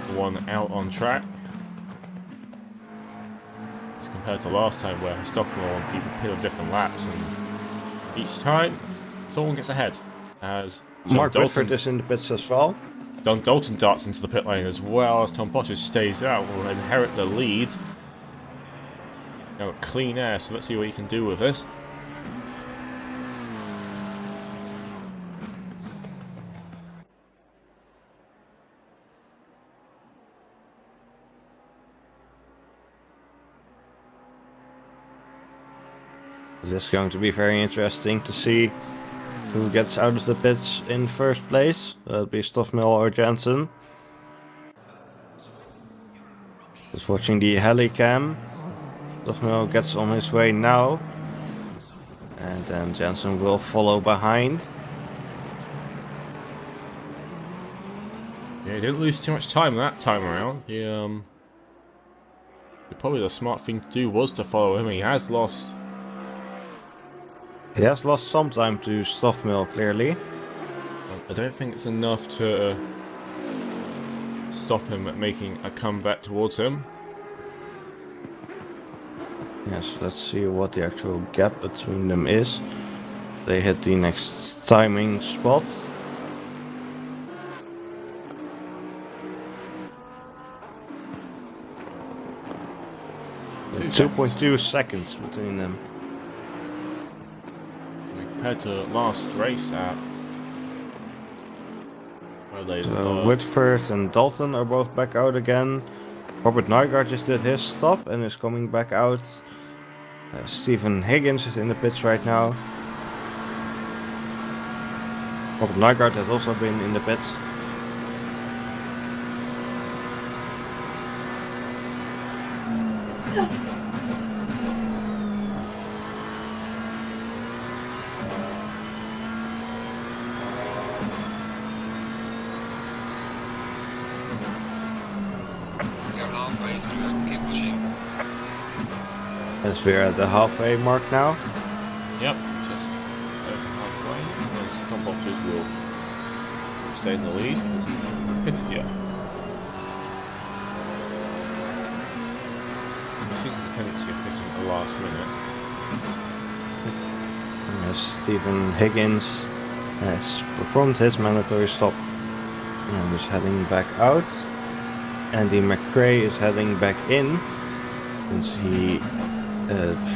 the one out on track. As compared to last time where Stoffmill and people pit on different laps, and each time someone gets ahead. As Mark Whitford is in the pits as well. Don Dalton darts into the pit lane as well as Tom Pottage stays out, will inherit the lead. Now clean air, so let's see what he can do with this. This is going to be very interesting to see who gets out of the pits in first place. That'll be Stoffmill or Jansen. Just watching the heli cam. Stoffmill gets on his way now. And then Jansen will follow behind. Yeah, he didn't lose too much time that time around. Probably the smart thing to do was to follow him. He has lost some time to Stoffmill, clearly. I don't think it's enough to stop him at making a comeback towards him. Yes, let's see what the actual gap between them is. They hit the next timing spot. 2.2 seconds between them. Compared to last race at where they Whitford and Dalton are both back out again. Robert Nygaard just did his stop and is coming back out. Stephen Higgins is in the pits right now. Robert Nygaard has also been in the pits. We are halfway through, keep pushing. As we're at the halfway mark now. Yep, just over halfway. As Tom Bottas will stay in the lead as he's not pitted yet. You see the tendency of pitting at the last minute. As Stephen Higgins has performed his mandatory stop and is heading back out. Andy McRae is heading back in since he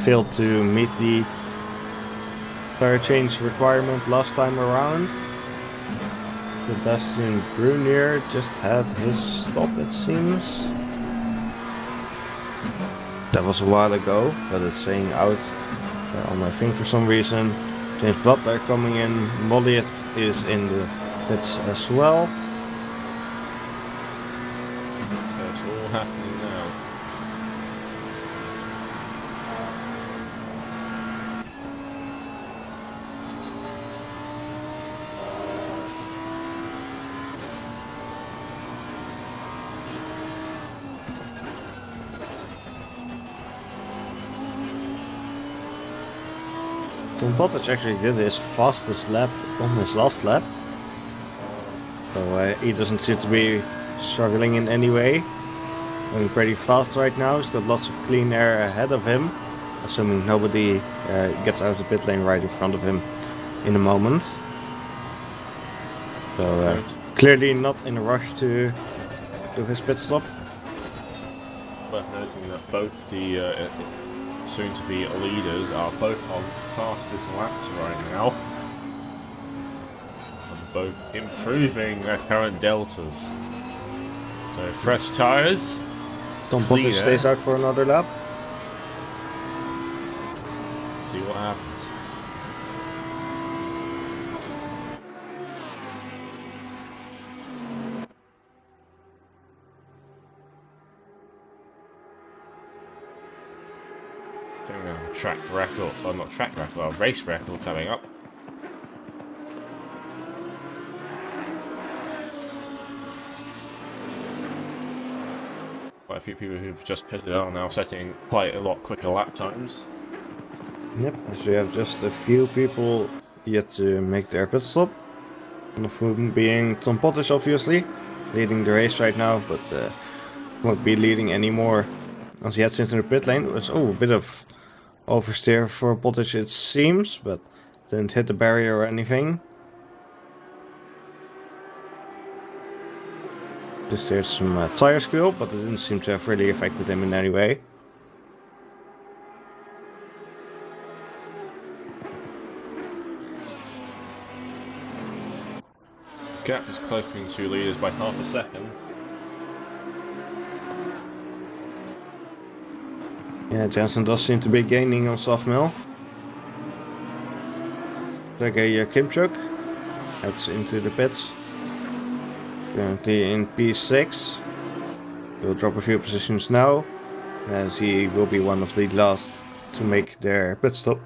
failed to meet the tire change requirement last time around. Sebastian Brunier just had his stop, it seems. That was a while ago, but it's saying out on my thing for some reason. James Butler coming in. Molliet is in the pits as well. It's all happening now. Tom Bottas actually did his fastest lap on his last lap. So he doesn't seem to be struggling in any way. Going pretty fast right now. He's got lots of clean air ahead of him. Assuming nobody gets out of the pit lane right in front of him in a moment. So clearly not in a rush to do his pit stop. Worth noting that both the soon-to-be leaders are both on fastest laps right now. And both improving their current deltas. So fresh tyres. Tom Bottas stays out for another lap. See what happens. I think we're on track record, well not track record, well race record coming up. Quite a few people who've just pitted are now setting quite a lot quicker lap times. Yep, as we have just a few people yet to make their pit stop. One of whom being Tom Bottas, obviously, leading the race right now, but won't be leading anymore as he heads into the pit lane. It was a bit of oversteer for Bottas, it seems, but didn't hit the barrier or anything. Just there's some tire squeal, but it didn't seem to have really affected him in any way. Gap is close between two leaders by half a second. Yeah, Jensen does seem to be gaining on Softmill. Sergei Kimchuk heads into the pits. Currently in P6. He'll drop a few positions now, as he will be one of the last to make their pit stop.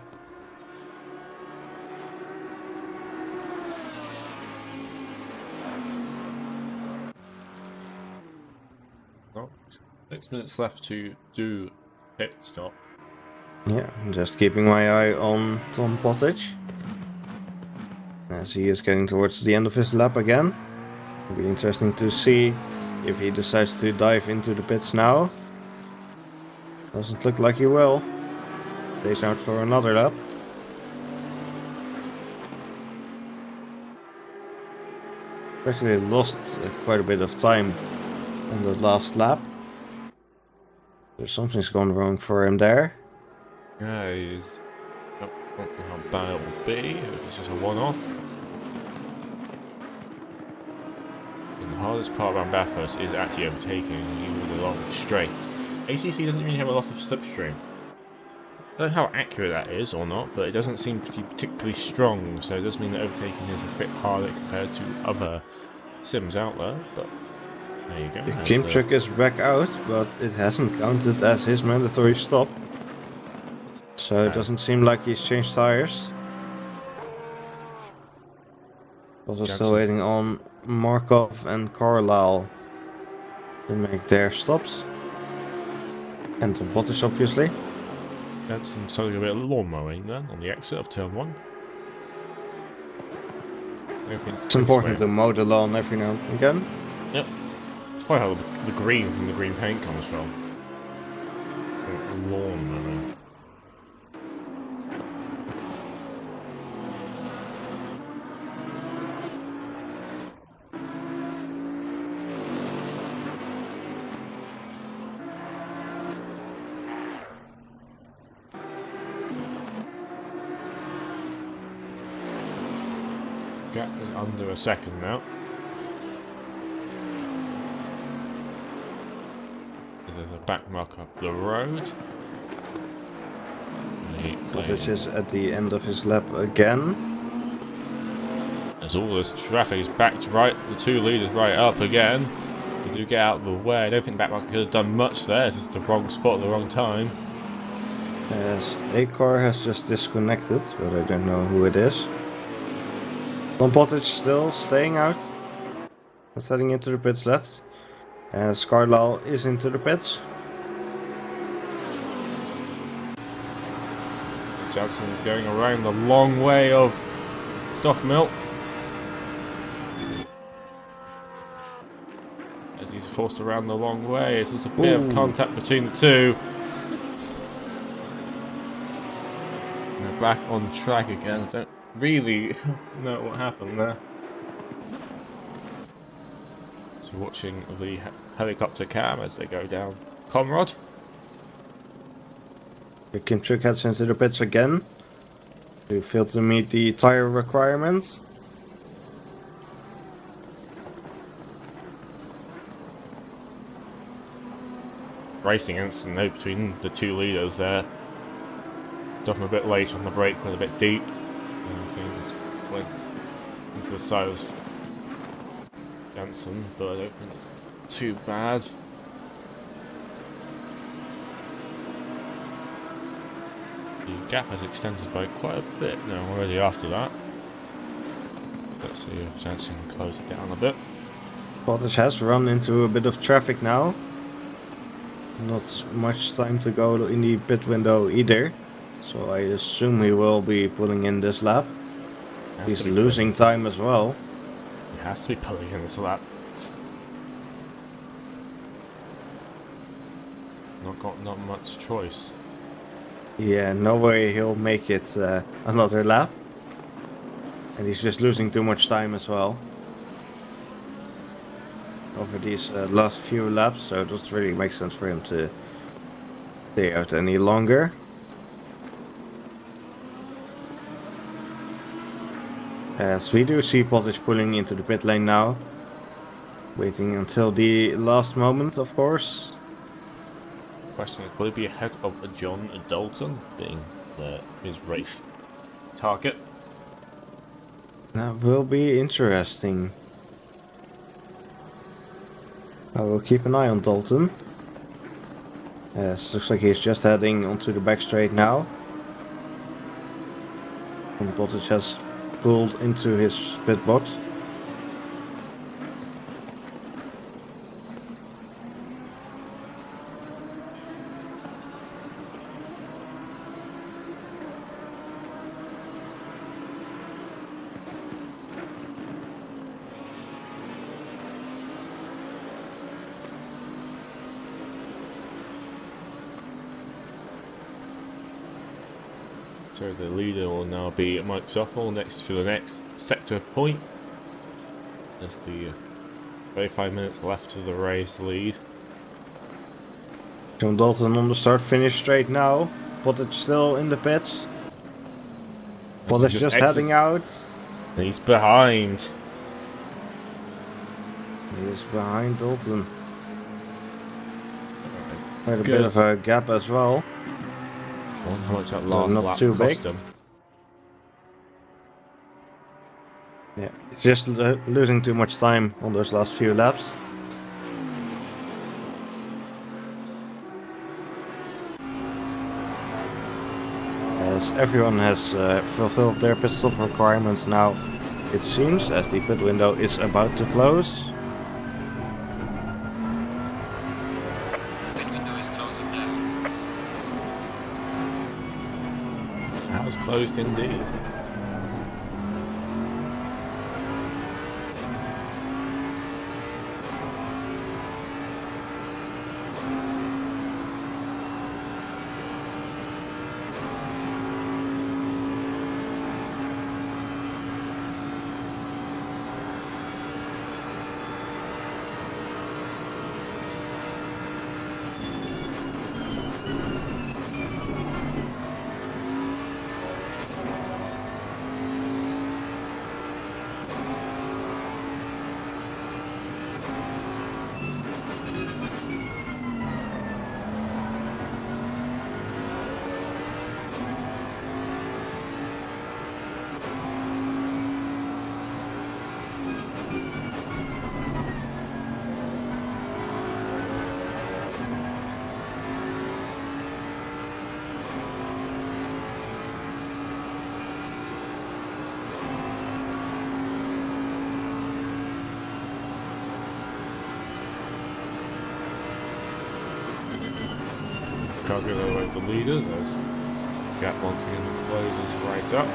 Well, 6 minutes left to do pit stop. Yeah, just keeping my eye on Tom Bottas, as he is getting towards the end of his lap again. It'll be interesting to see if he decides to dive into the pits now. Doesn't look like he will. Stays out for another lap. Actually lost quite a bit of time on the last lap. Something's gone wrong for him there. Yeah, he's... I don't know how bad it will be, if it's just a one-off. And the hardest part around Bathurst is actually overtaking, even with a long straight. ACC doesn't really have a lot of slipstream. I don't know how accurate that is or not, but it doesn't seem to be particularly strong, so it does mean that overtaking is a bit harder compared to other sims out there, but there you go. The Kim truck is back out, but it hasn't counted as his mandatory stop. So it doesn't seem like he's changed tires. Also still waiting on Markov and Carlisle to make their stops. And the Bottas, obviously. Jensen starting a bit of lawn mowing then on the exit of turn 1. It's important to mow the lawn every now and again. Yep. It's probably how the green from the green paint comes from. Lawn mowing. Gap is under a second now. There's a back mark up the road. Bottas is at the end of his lap again. As all this traffic is backed right, the two leaders right up again. They do get out of the way. I don't think back marker could have done much there. It's just the wrong spot at the wrong time. As a car has just disconnected, but I don't know who it is. Bottas still staying out. That's heading into the pits left. As Carlisle is into the pits. Johnson is going around the long way of Stockmill. As he's forced around the long way, it's just a bit of contact between the two. And they're back on track again. I don't really know what happened there. So watching the helicopter cam as they go down. Conrad. The Kim truck heads into the pits again. To fail to meet the tire requirements. Racing incident between the two leaders there. Stuff a bit late on the brake, went a bit deep. And I think just went into the side of Jansen, but I don't think it's too bad. The gap has extended by quite a bit now already after that. Let's see if Jansen can close it down a bit. Bottas has run into a bit of traffic now. Not much time to go in the pit window either. So I assume he will be pulling in this lap. He's losing time as well. He has to be pulling in this lap. Not much choice. Yeah, no way he'll make it another lap. And he's just losing too much time as well. Over these last few laps, so it doesn't really make sense for him to stay out any longer. As we do see Bottas pulling into the pit lane now. Waiting until the last moment, of course. Question is, will he be ahead of John Dalton, being his race target? That will be interesting. I will keep an eye on Dalton. Looks like he's just heading onto the back straight now. And Bottas has pulled into his pit box. So the leader will now be Mike Shuffle next to the next sector point. There's the 35 minutes left to the race lead. John Dalton on the start-finish straight now. Pottage still in the pits. Pottage just heading out. He's behind. He is behind Dalton. Quite a bit of a gap as well. I wonder how much that last not lap too cost big. him. Yeah, just losing too much time on those last few laps. As everyone has fulfilled their pit stop requirements now, it seems, as the pit window is about to close. The pit window is closing down. That was closed indeed. Cars going away with the leaders as gap once again closes right up.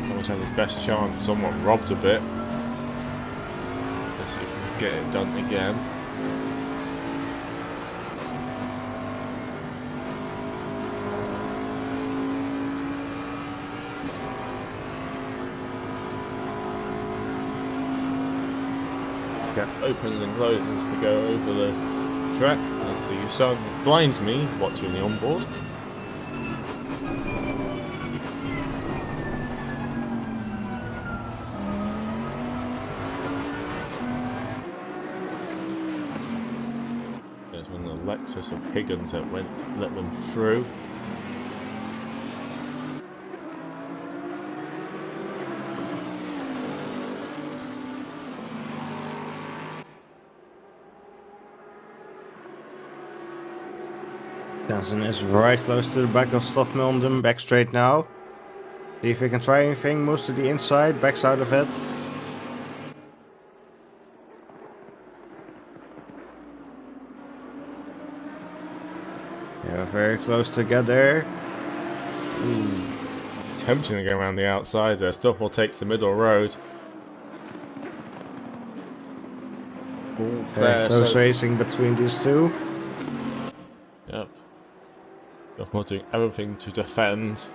Almost had his best chance, somewhat robbed a bit. Let's see if we can get it done again. Gap opens and closes to go over the track as the sun blinds me watching the onboard. There's one of the Lexus of Higgins that let them through. Jansen is right close to the back of Stoffmilden, back straight now. See if he can try anything, moves to the inside, backs out of it. Yeah, very close together. Tempting to go around the outside there. Stoffel takes the middle road. All Very fair, close racing between these two. Yep. Stoffel doing everything to defend.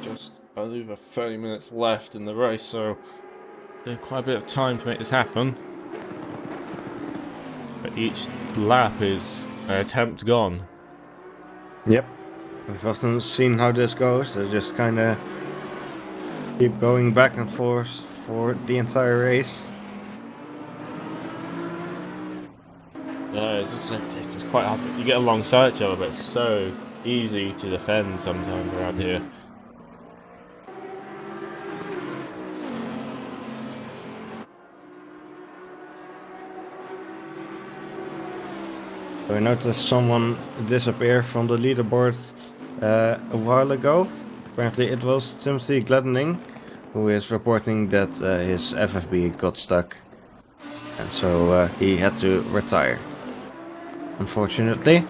Just over 30 minutes left in the race, so there's quite a bit of time to make this happen. But each lap is an attempt gone. Yep. We've often seen how this goes. They just kind of keep going back and forth for the entire race. Yeah, it's just quite hard. You get alongside each other, but it's so easy to defend sometimes around here. We noticed someone disappear from the leaderboard a while ago. Apparently it was Timothy Gladdening, who is reporting that his FFB got stuck. And so he had to retire. Unfortunately.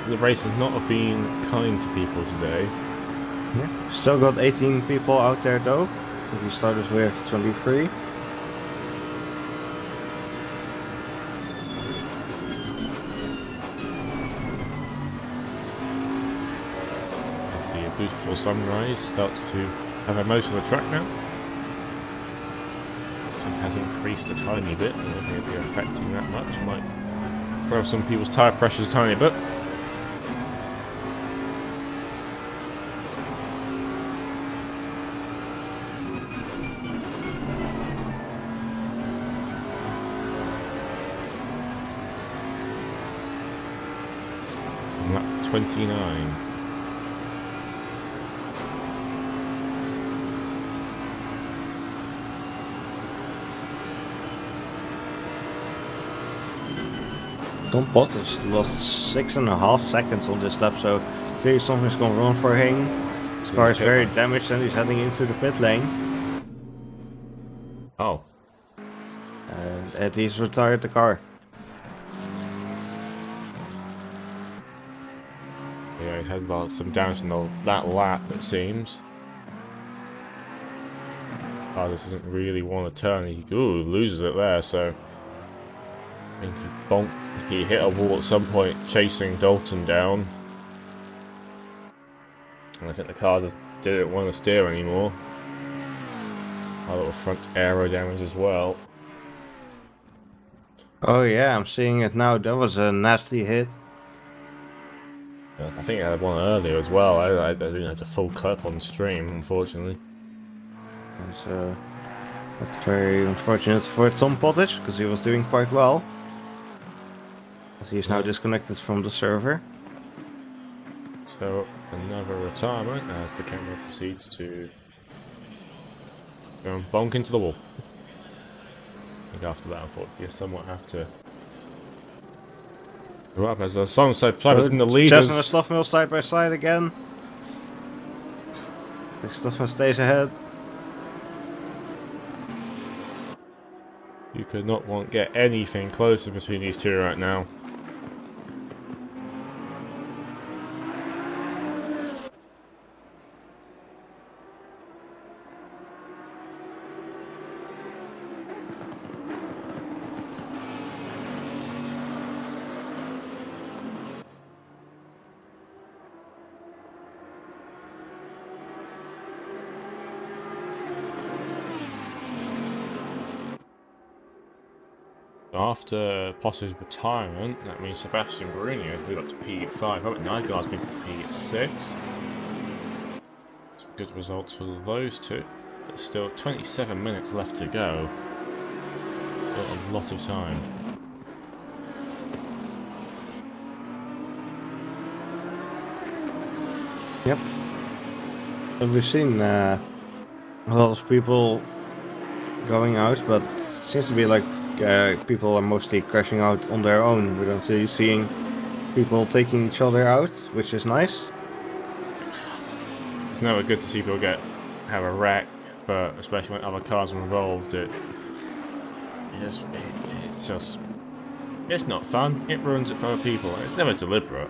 the race has not been kind to people today. Yeah. Still got 18 people out there though. We started with 23. I see a beautiful sunrise starts to cover most of the track now. So it has increased a tiny bit. I don't think it'll be affecting that much. Might throw some people's tyre pressures a tiny bit. Lap 29. Tom Bottas lost 6.5 seconds on this lap, so clearly something's gone wrong for him. His car is very damaged and he's heading into the pit lane. Oh. And he's retired the car. Yeah, he's had about some damage in that lap, it seems. Oh, this doesn't really want to turn. He loses it there, so I think he hit a wall at some point chasing Dalton down. And I think the car just didn't want to steer anymore. A little front aero damage as well. Oh yeah, I'm seeing it now. That was a nasty hit. I think I had one earlier as well. I didn't have a full clip on stream, unfortunately. That's very unfortunate for Tom Pottage, because he was doing quite well. As he is now disconnected from the server. So, another retirement as the camera proceeds to go and bonk into the wall. I think after that, unfortunately, someone have to go up as the side play in the leaders. Chesson and Stoffmill side by side again. Stoffmill stays ahead. You could not get anything closer between these two right now. After Potter's retirement, that means Sebastian Barino moved up to P5. Robert Nygaard's moved to P6. Some good results for those two. But still 27 minutes left to go. Got a lot of time. Yep. And we've seen a lot of people going out, but it seems to be like people are mostly crashing out on their own. We don't see seeing people taking each other out, which is nice. It's never good to see people have a wreck, but especially when other cars are involved, it's not fun. It ruins it for other people. It's never deliberate.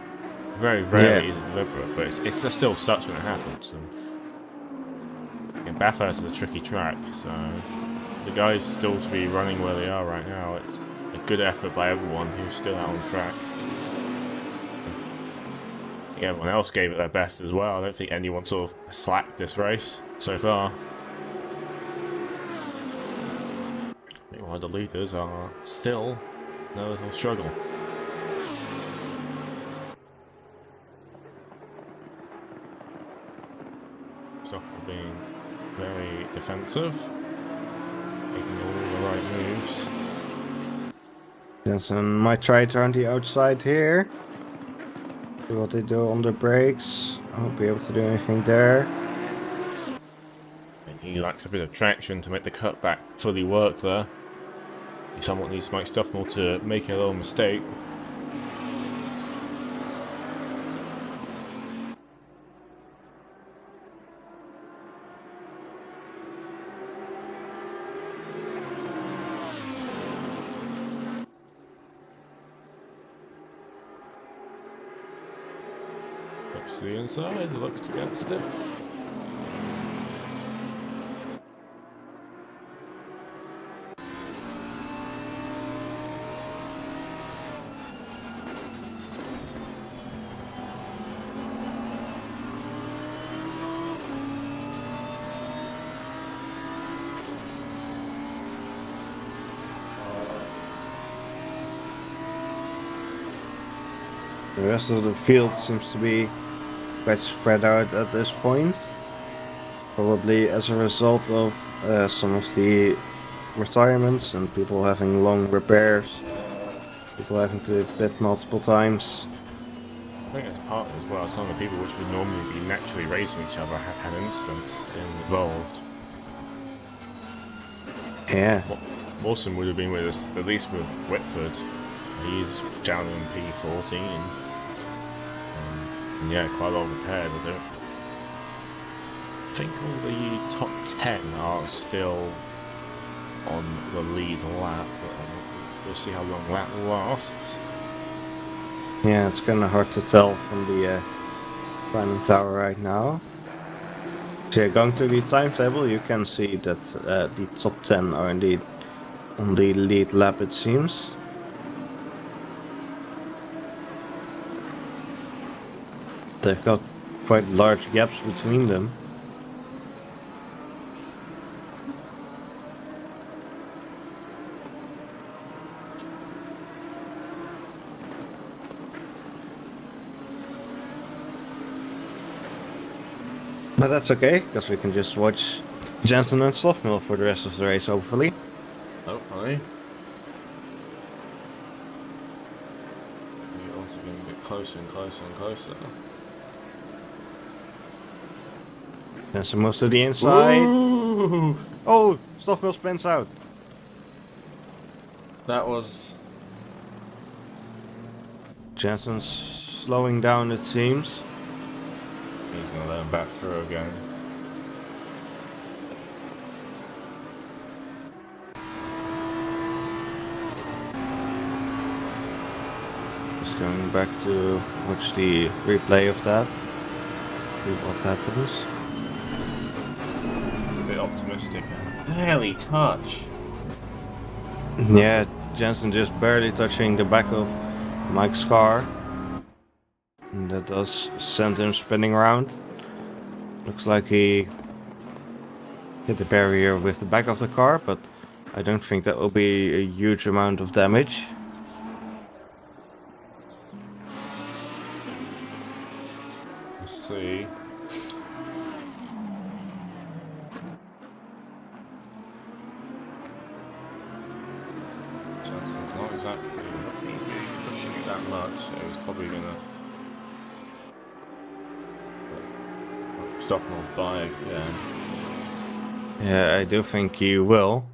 Very rarely is it deliberate, but it's just still such when it happens. And Bathurst is a tricky track, so the guys still to be running where they are right now. It's a good effort by everyone who's still out on the track. I think everyone else gave it their best as well. I don't think anyone sort of slacked this race so far. Meanwhile, the leaders are still in a little struggle. Stockport being very defensive. Making all the right moves. Jensen might try to turn the outside here. See what they do on the brakes. I won't be able to do anything there. And he lacks a bit of traction to make the cutback fully work there. He somewhat needs Mike Stuffmill to make a little mistake. Goes to the inside, looks against it. The rest of the field seems to be quite spread out at this point. Probably as a result of some of the retirements and people having long repairs. People having to pit multiple times. I think it's part as well. Some of the people which would normally be naturally racing each other have had incidents involved. Yeah. Mawson would have been with us, at least with Whitford. He's down in P14. And yeah, quite well repaired with it. I think all the top 10 are still on the lead lap, but we'll see how long that lasts. Yeah, it's kind of hard to tell from the climbing tower right now. So yeah, going to the timetable, you can see that the top 10 are indeed on the lead lap, it seems. They've got quite large gaps between them. But that's okay, because we can just watch Jensen and Slothmill for the rest of the race, hopefully. Hopefully. We also going to get closer and closer and closer. Jensen moves to the inside. Ooh! Oh, Slothmill spins out. That was... Jensen's slowing down, it seems. He's going to let him back through again. Just going back to watch the replay of that. See what happens. A bit optimistic. Barely touch. Yeah, Jensen just barely touching the back of Mike's car. And that does send him spinning around. Looks like he hit the barrier with the back of the car, but I don't think that will be a huge amount of damage. Let's see. Jensen's not exactly pushing it that much, so he's probably gonna stop him on by again. Yeah, I do think he will.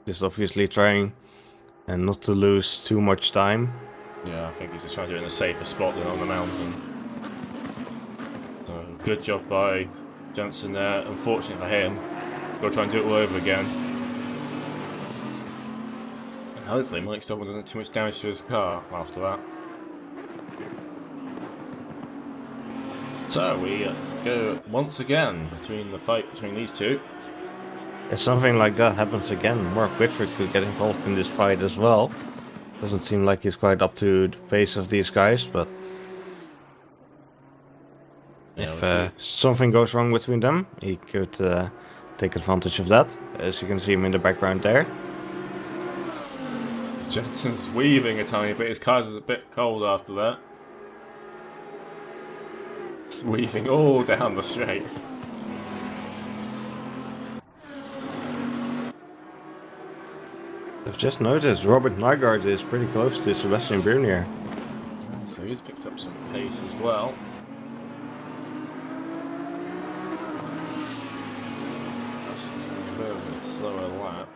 Just obviously trying and not to lose too much time. Yeah, I think he's just trying to do it in a safer spot than on the mountain. So, good job by Jensen there. Unfortunate for him. Gotta try and do it all over again. And hopefully Mike Stockman doesn't do too much damage to his car after that. So we go once again between the fight between these two. If something like that happens again, Mark Whitford could get involved in this fight as well. Doesn't seem like he's quite up to the pace of these guys, but Yeah, if something goes wrong between them, he could take advantage of that. As you can see him in the background there. Jensen's weaving a tiny bit. His car's a bit cold after that. It's weaving all down the straight. I've just noticed Robert Nygaard is pretty close to Sebastian Brunier. So he's picked up some pace as well. That's a bit of a slower lap.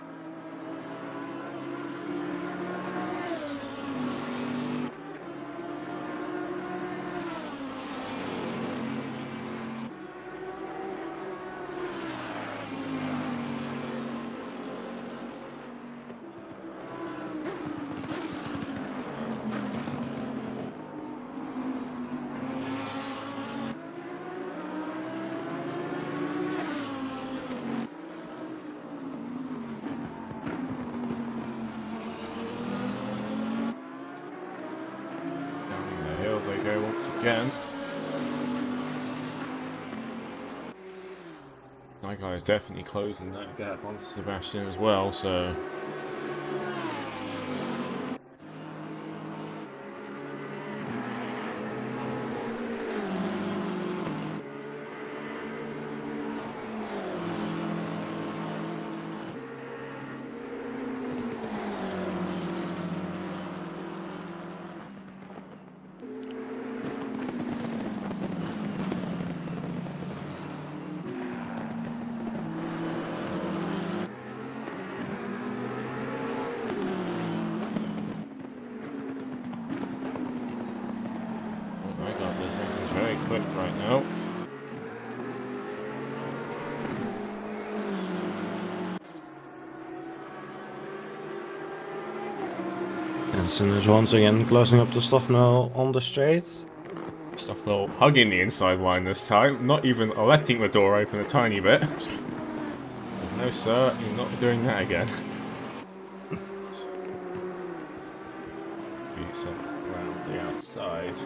once again. My guy is definitely closing that gap onto Sebastian as well, so... This is very quick right now. Jensen is once again closing up the stuff now on the straight. Stuffmill hugging the inside line this time, not even letting the door open a tiny bit. No sir, you're not doing that again. Be around the outside.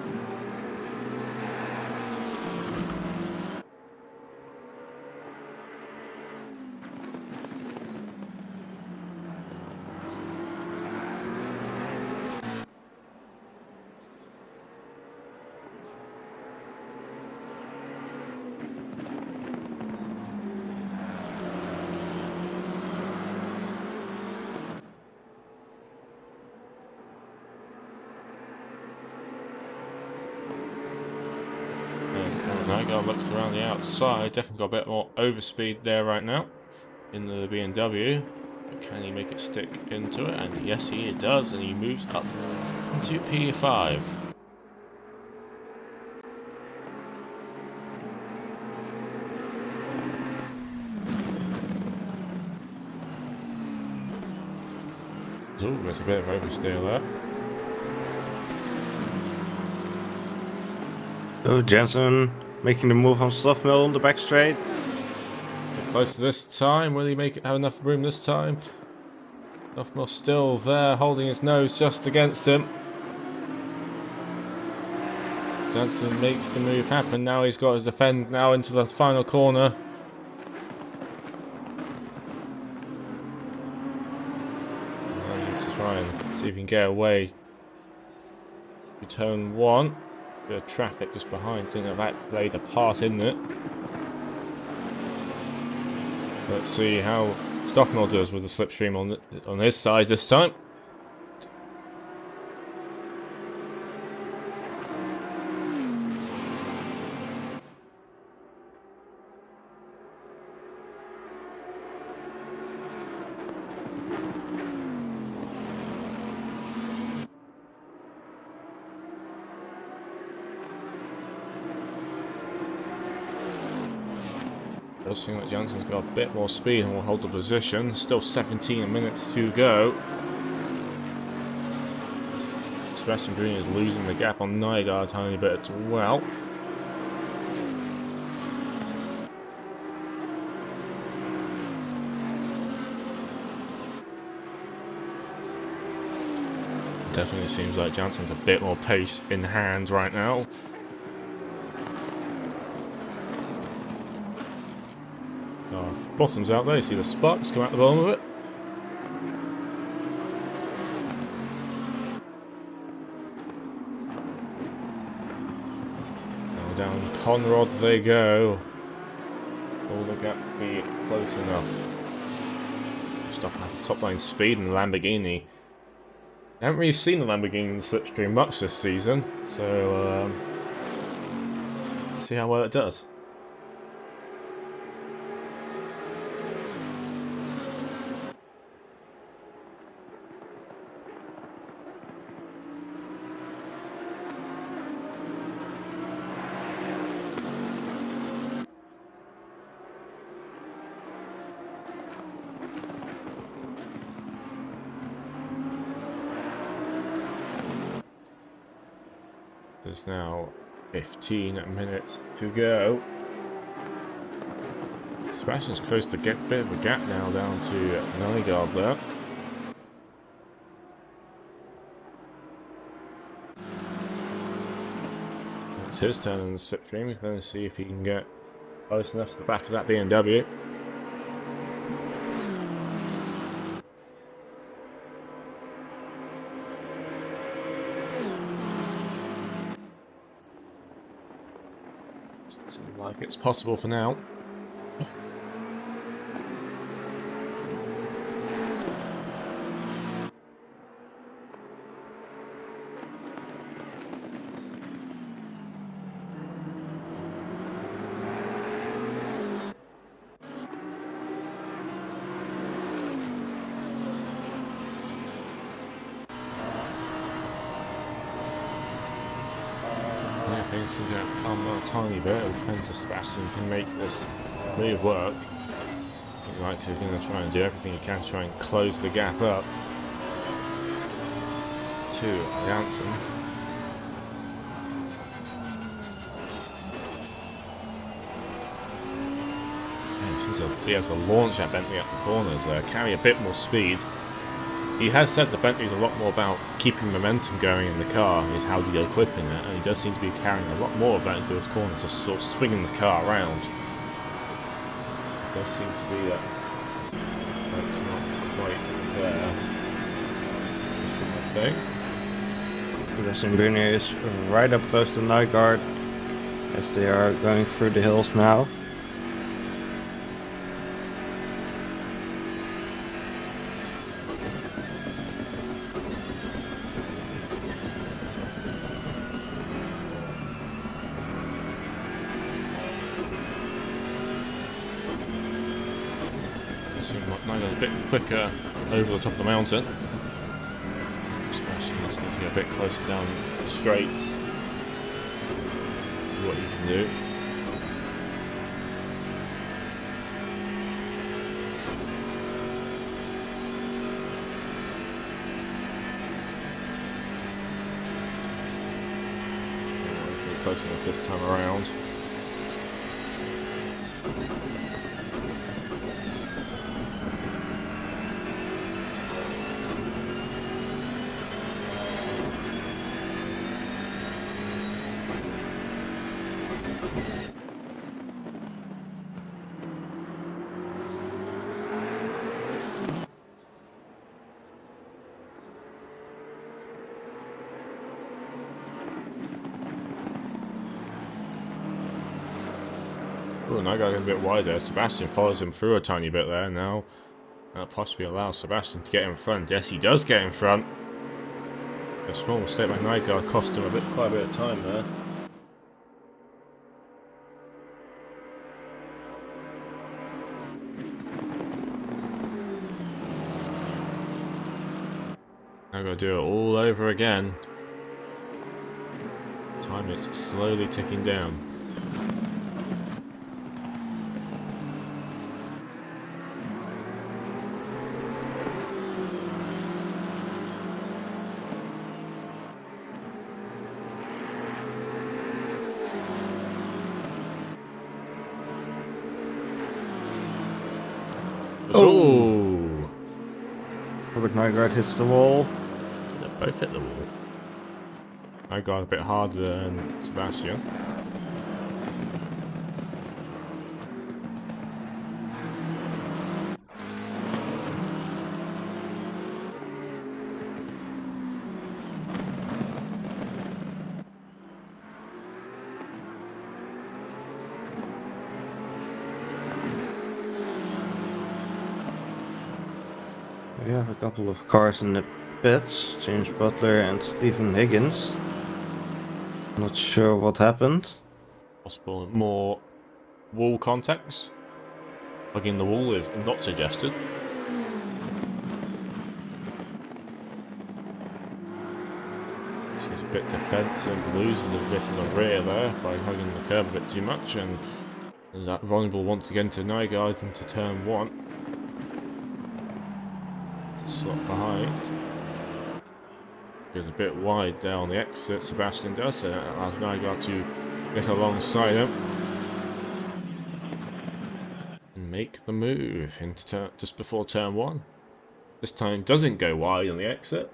Nygaard looks around the outside, definitely got a bit more overspeed there right now in the BMW. But can he make it stick into it? And yes, he does, and he moves up into P5. Ooh, there's a bit of oversteer there. Oh, Jensen making the move on Stuffmill on the back straight. Close to this time. Will he have enough room this time? Stuffmill still there, holding his nose just against him. Jensen makes the move happen. Now he's got to defend now into the final corner. Now he needs to try and see if he can get away. Turn 1. Bit of traffic just behind. Didn't know that played a part in it. Let's see how Stuffmill does with the slipstream on his side this time. Does seem like Jensen's got a bit more speed and will hold the position. Still 17 minutes to go. Sebastian Green is losing the gap on Nygaard a tiny bit as well. Definitely seems like Jensen's a bit more pace in hand right now. Bottom's out there, you see the sparks come out the bottom of it. Now down Conrod they go. Will the gap be close enough? Stopping at the top line speed in the Lamborghini. I haven't really seen the Lamborghini in the slipstream much this season, so let's see how well it does. There's now 15 minutes to go. Sebastian's close to get a bit of a gap now down to Nygaard there. his turn in the slipstream. We're going to see if he can get close enough to the back of that BMW. Seems like it's possible for now. Things to calm down a tiny bit. It depends if Sebastian can make this move work. He likes he's going to try and do everything he can to try and close the gap up to Janssen. He seems to be able to launch that Bentley up the corners there, carry a bit more speed. He has said the Bentley's a lot more about keeping momentum going in the car, is how to go quick in it, and he does seem to be carrying a lot more of that into his corners, just sort of swinging the car around. It does seem to be that that's not quite there. Thing. Sebastian Brunner is right up close to Nygaard as they are going through the hills now. Nygaard's a bit quicker over the top of the mountain. Sebastian's thinking a bit closer down the straights to what he can do. Close enough this time around. Oh, Nygaard getting a bit wide there. Sebastian follows him through a tiny bit there. Now that possibly allows Sebastian to get in front. Yes, he does get in front. A small mistake by Nygaard cost him quite a bit of time there. Now got to do it all over again. Time is slowly ticking down. Oh! Robert Nygaard hits the wall. They both hit the wall. Nygaard a bit harder than Sebastian. We have a couple of cars in the pits, James Butler and Stephen Higgins. Not sure what happened. Possible more wall contacts. Plugging the wall is not suggested. Seems a bit defensive, loses a bit in the rear there by hugging the curb a bit too much, and that vulnerable once again to Nygaard into turn one. Slot behind. Goes a bit wide there on the exit, Sebastian does, so that allows Nygaard to get alongside him and make the move into just before turn one. This time doesn't go wide on the exit.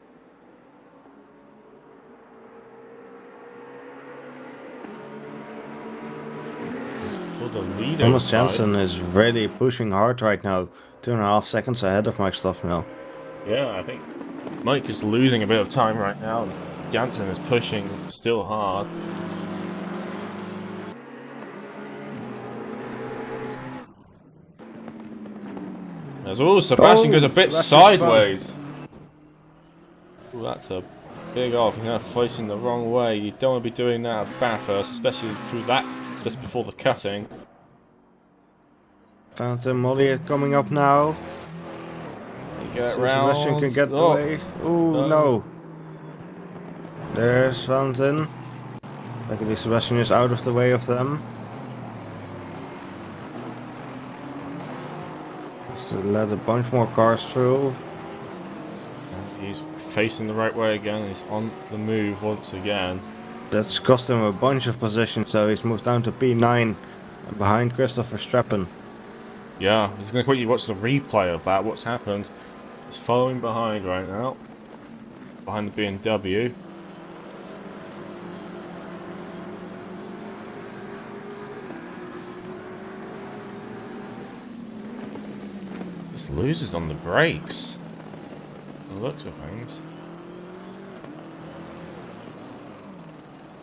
for the lead. Thomas Jansen is really pushing hard right now. 2.5 seconds ahead of Mike Stoffmill. Yeah, I think Mike is losing a bit of time right now. Jansen is pushing still hard. Sebastian goes a bit sideways. Ooh, that's a big off. You're facing the wrong way. You don't want to be doing that at Bathurst, especially through that just before the cutting. Phantom Molly coming up now. You get So round. Sebastian can get away. Ooh, no. There's Phantom. Luckily Sebastian is out of the way of them. Just to let a bunch more cars through. He's facing the right way again. He's on the move once again. That's cost him a bunch of positions, so he's moved down to P9 behind Christopher Strappen. Yeah, he's going to quickly watch the replay of that. What's happened? He's following behind right now. Behind the BMW. Just loses on the brakes. The looks of things.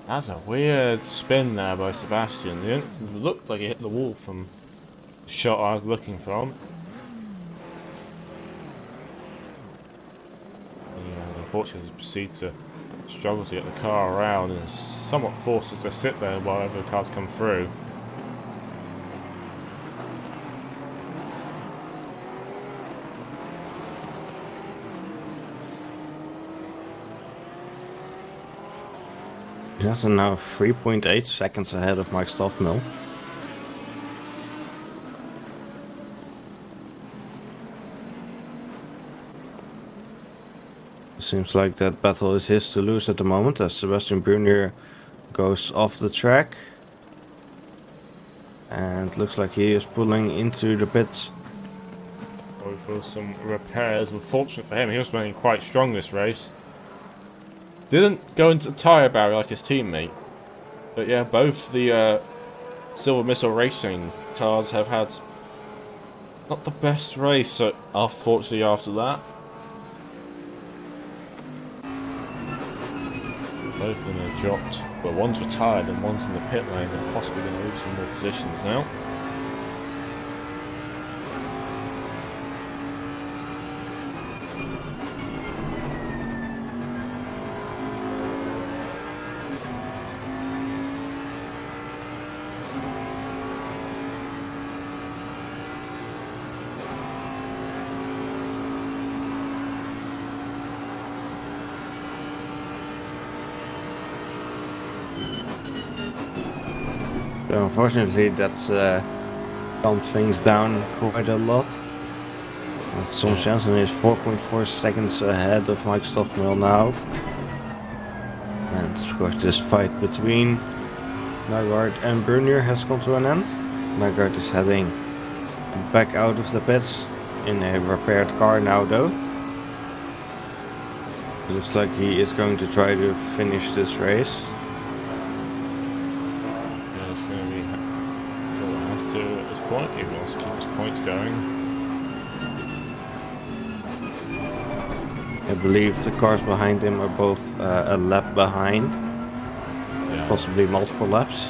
That's a weird spin there by Sebastian. It looked like he hit the wall from the shot I was looking from. And unfortunately, he proceeds to struggle to get the car around and is somewhat forced to sit there while other cars come through. Jansen now 3.8 seconds ahead of Mike Stoffmill. Seems like that battle is his to lose at the moment as Sebastian Brunier goes off the track. And looks like he is pulling into the pits. Going for some repairs. Unfortunate for him, he was running quite strong this race. Didn't go into the tyre barrier like his teammate. But yeah, both the Silver Missile Racing cars have had not the best race, unfortunately, after that. Both of them are dropped. Well, one's retired and one's in the pit lane. They're possibly going to lose some more positions now. So unfortunately, that's calmed things down quite a lot. Thomas Jansen is 4.4 seconds ahead of Mike Stoffmill now. And of course, this fight between Nygaard and Brunier has come to an end. Nygaard is heading back out of the pits in a repaired car now, though. Looks like he is going to try to finish this race. To at this point, he wants to keep his points going. I believe the cars behind him are both a lap behind, Yeah. possibly multiple laps.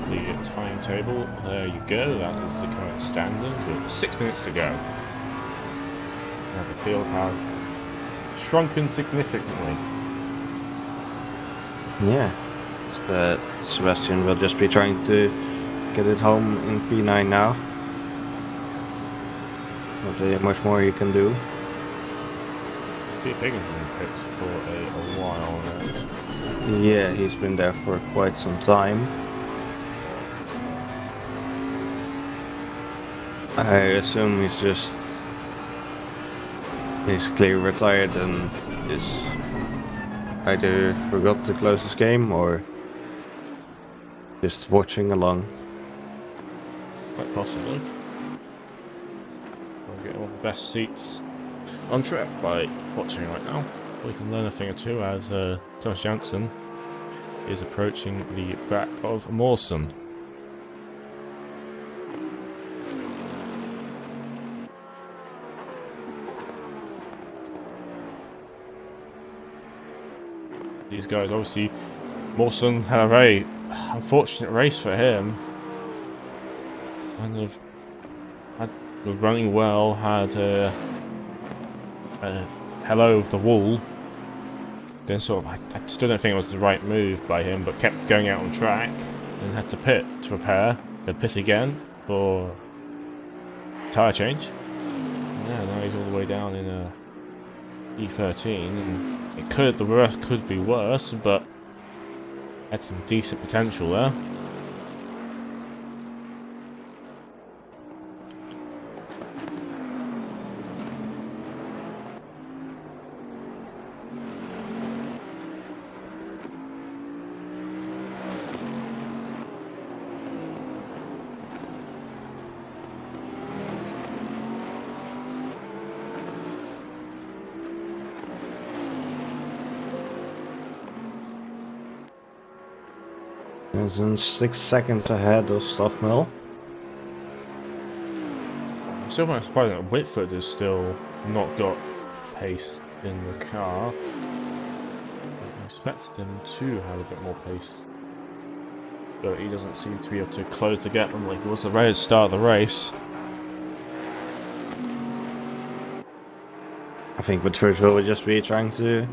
Look at the timetable. There you go. That is the current standing. With 6 minutes to go. Now the field has shrunken significantly. Yeah. Sebastian will just be trying to get it home in P9 now. Not really much more he can do. Steve Higgins has been picked for a while now. Yeah, he's been there for quite some time. I assume he's just basically retired and is either forgot to close his game or just watching along. Quite possibly. I'll get all the best seats on track by watching right now. We can learn a thing or two as Thomas Jansen is approaching the back of Mawson. These guys, obviously, Mawson had a very unfortunate race for him. Kind of was running well, had a hello of the wall. Then sort of, I still don't think it was the right move by him, but kept going out on track and had to pit to repair. Then pit again for tyre change. Yeah, now he's all the way down in a E13, and the worst could be worse, but had some decent potential there. Is in 6 seconds ahead of Stuffmill. I'm still quite surprised that Whitford has still not got pace in the car. I expected him to have a bit more pace, but he doesn't seem to be able to close the gap unlike it was the very start of the race. I think Bathurst will just be trying to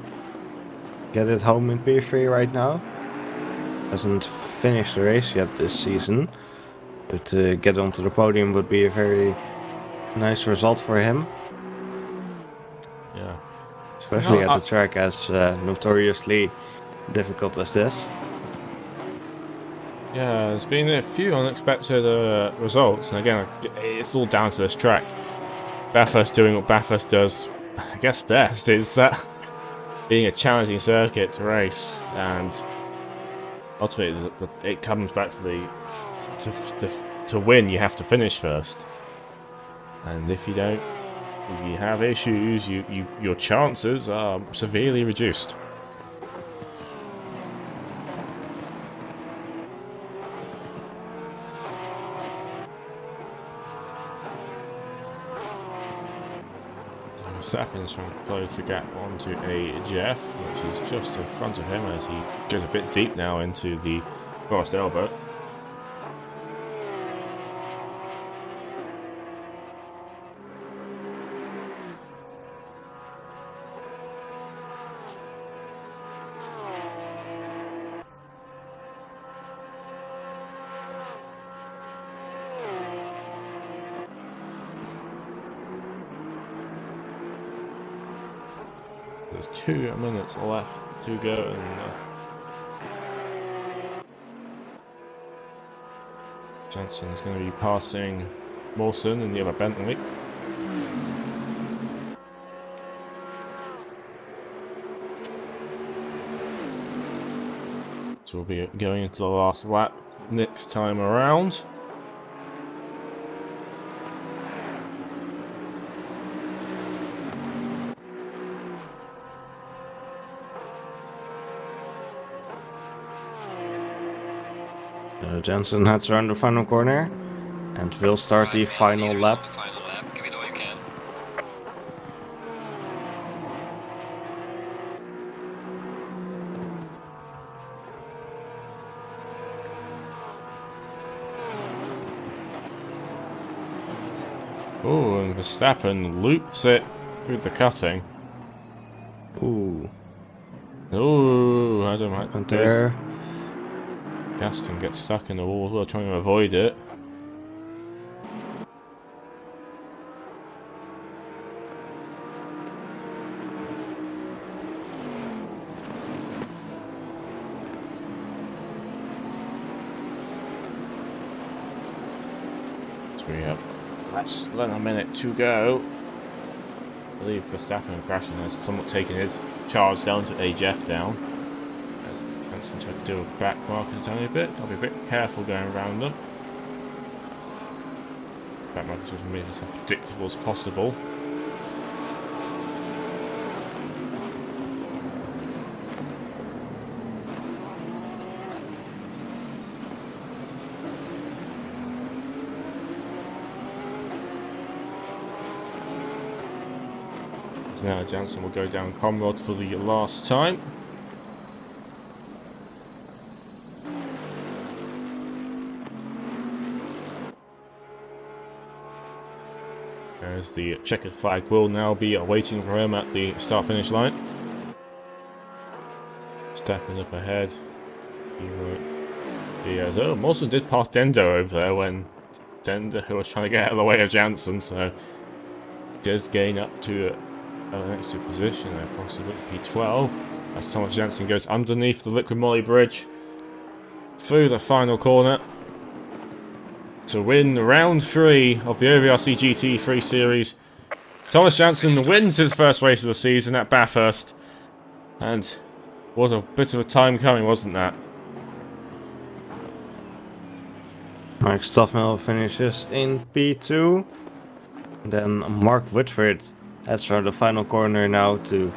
get it home in P3 right now. Hasn't finished the race yet this season, but to get onto the podium would be a very nice result for him. Yeah, Especially at the track as notoriously difficult as this. Yeah, there's been a few unexpected results, and again, it's all down to this track. Bathurst doing what Bathurst does, I guess, best, is that being a challenging circuit to race, and ultimately it comes back to to win, you have to finish first, and if you don't, if you have issues, your chances are severely reduced. Saffin's trying to close the gap onto a Jeff, which is just in front of him as he goes a bit deep now into the Forest elbow. There's 2 minutes left to go, and Jensen's going to be passing Mawson in the other Bentley. So we'll be going into the last lap next time around. Jensen heads around the final corner and will start the final lap. Give it all you can. Oh, and Verstappen loops it through the cutting. Ooh, Oh, I don't and like there. Gaston gets stuck in the wall as well, trying to avoid it. So we have less than a minute to go. I believe Verstappen crashing has somewhat taken his charge down to a Jeff down. Jensen tried to do a back marker a tiny bit. I'll be a bit careful going around them. Back markers just make it as predictable as possible. Now Jansen will go down Comrod for the last time. As the checkered flag will now be waiting for him at the start-finish line. Stepping up ahead. He has, Mawson did pass Dendo over there when Dendo was trying to get out of the way of Jansen, so does gain up to an extra position there, possibly P12, as Thomas Jansen goes underneath the Liquid Moly bridge through the final corner to win round 3 of the OVRC GT3 Series. Thomas Jansen wins his first race of the season at Bathurst, and was a bit of a time coming, wasn't that? Mike Stoffmel finishes in P2. Then Mark Woodford heads for the final corner now to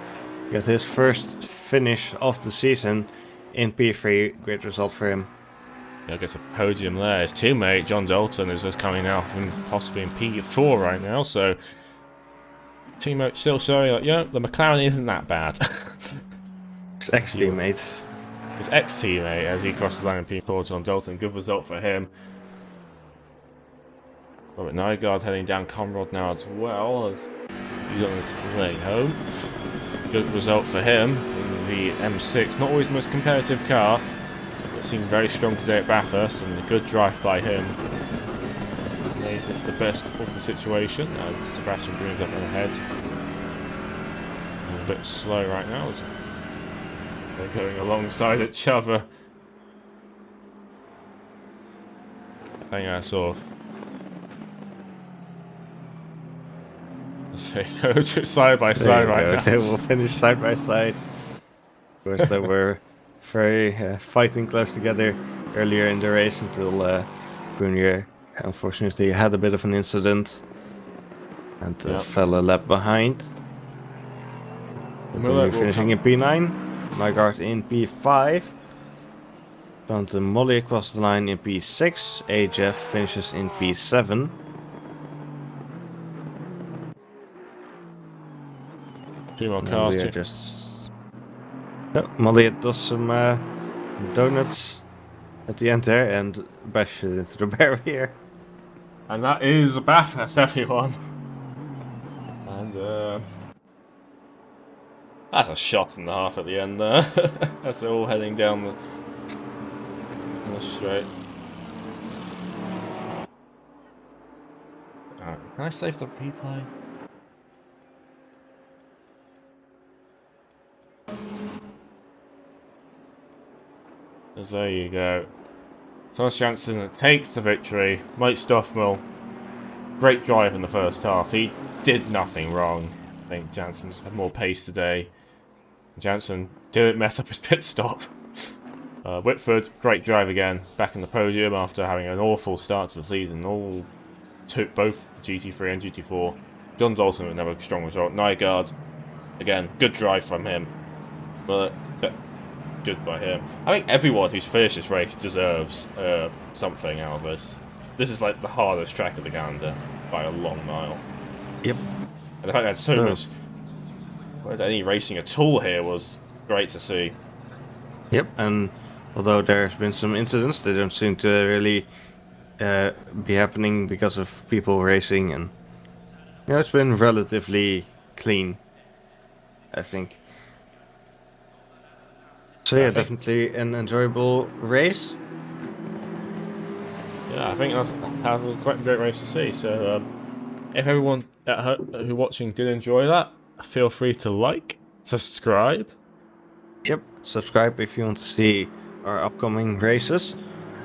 get his first finish of the season in P3. Great result for him. Yeah, gets a podium there. His teammate John Dalton is just coming out and possibly in P4 right now, so teammate still showing like, yeah, the McLaren isn't that bad. His ex-teammate. His ex-teammate as he crosses the line in P4, John Dalton. Good result for him. Robert Nygaard heading down Comrod now as well as he's on his way home. Good result for him in the M6. Not always the most competitive car, but seemed very strong today at Bathurst, and a good drive by him. Made the best of the situation as Sebastian brings up ahead. A bit slow right now as they're going alongside each other. I think I saw. So they go side by side right now. They will finish side by side. Of course, they were very fighting close together earlier in the race until Brunier unfortunately had a bit of an incident and fell a lap behind. Brunier finishing in P9, Nygaard in P5. Down to Molly across the line in P6. AJF finishes in P7. Two more cars. Molly does some donuts at the end there and bashes into the barrier. And that is Bathurst, everyone. And that's a shot and a half at the end there. As they're all heading down the straight. Can I save the replay? There you go. Thomas Jansen takes the victory. Mike Stoffmel, great drive in the first half. He did nothing wrong. I think Jansen just had more pace today. Jansen didn't mess up his pit stop. Whitford, great drive again. Back in the podium after having an awful start to the season. All took both the GT3 and GT4. John Dawson with another strong result. Nygaard, again, good drive from him. But good by him. I think everyone who's finished this race deserves something out of this. This is like the hardest track of the calendar by a long mile. Yep. And the fact that so much any racing at all here was great to see. Yep, and although there's been some incidents, they don't seem to really be happening because of people racing, and it's been relatively clean, I think. So yeah, definitely an enjoyable race. Yeah, I think that's quite a great race to see. So if everyone at home who watching did enjoy that, feel free to like, subscribe. Yep, subscribe if you want to see our upcoming races.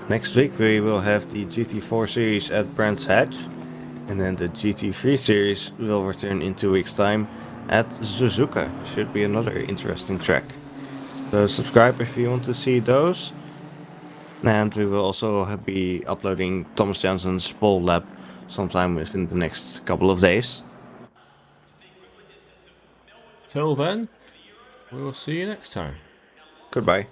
Next week we will have the GT4 series at Brands Hatch, and then the GT3 series will return in 2 weeks' time at Suzuka. Should be another interesting track. So subscribe if you want to see those. And we will also be uploading Thomas Jansen's pole lap sometime within the next couple of days. Till then, we will see you next time. Goodbye.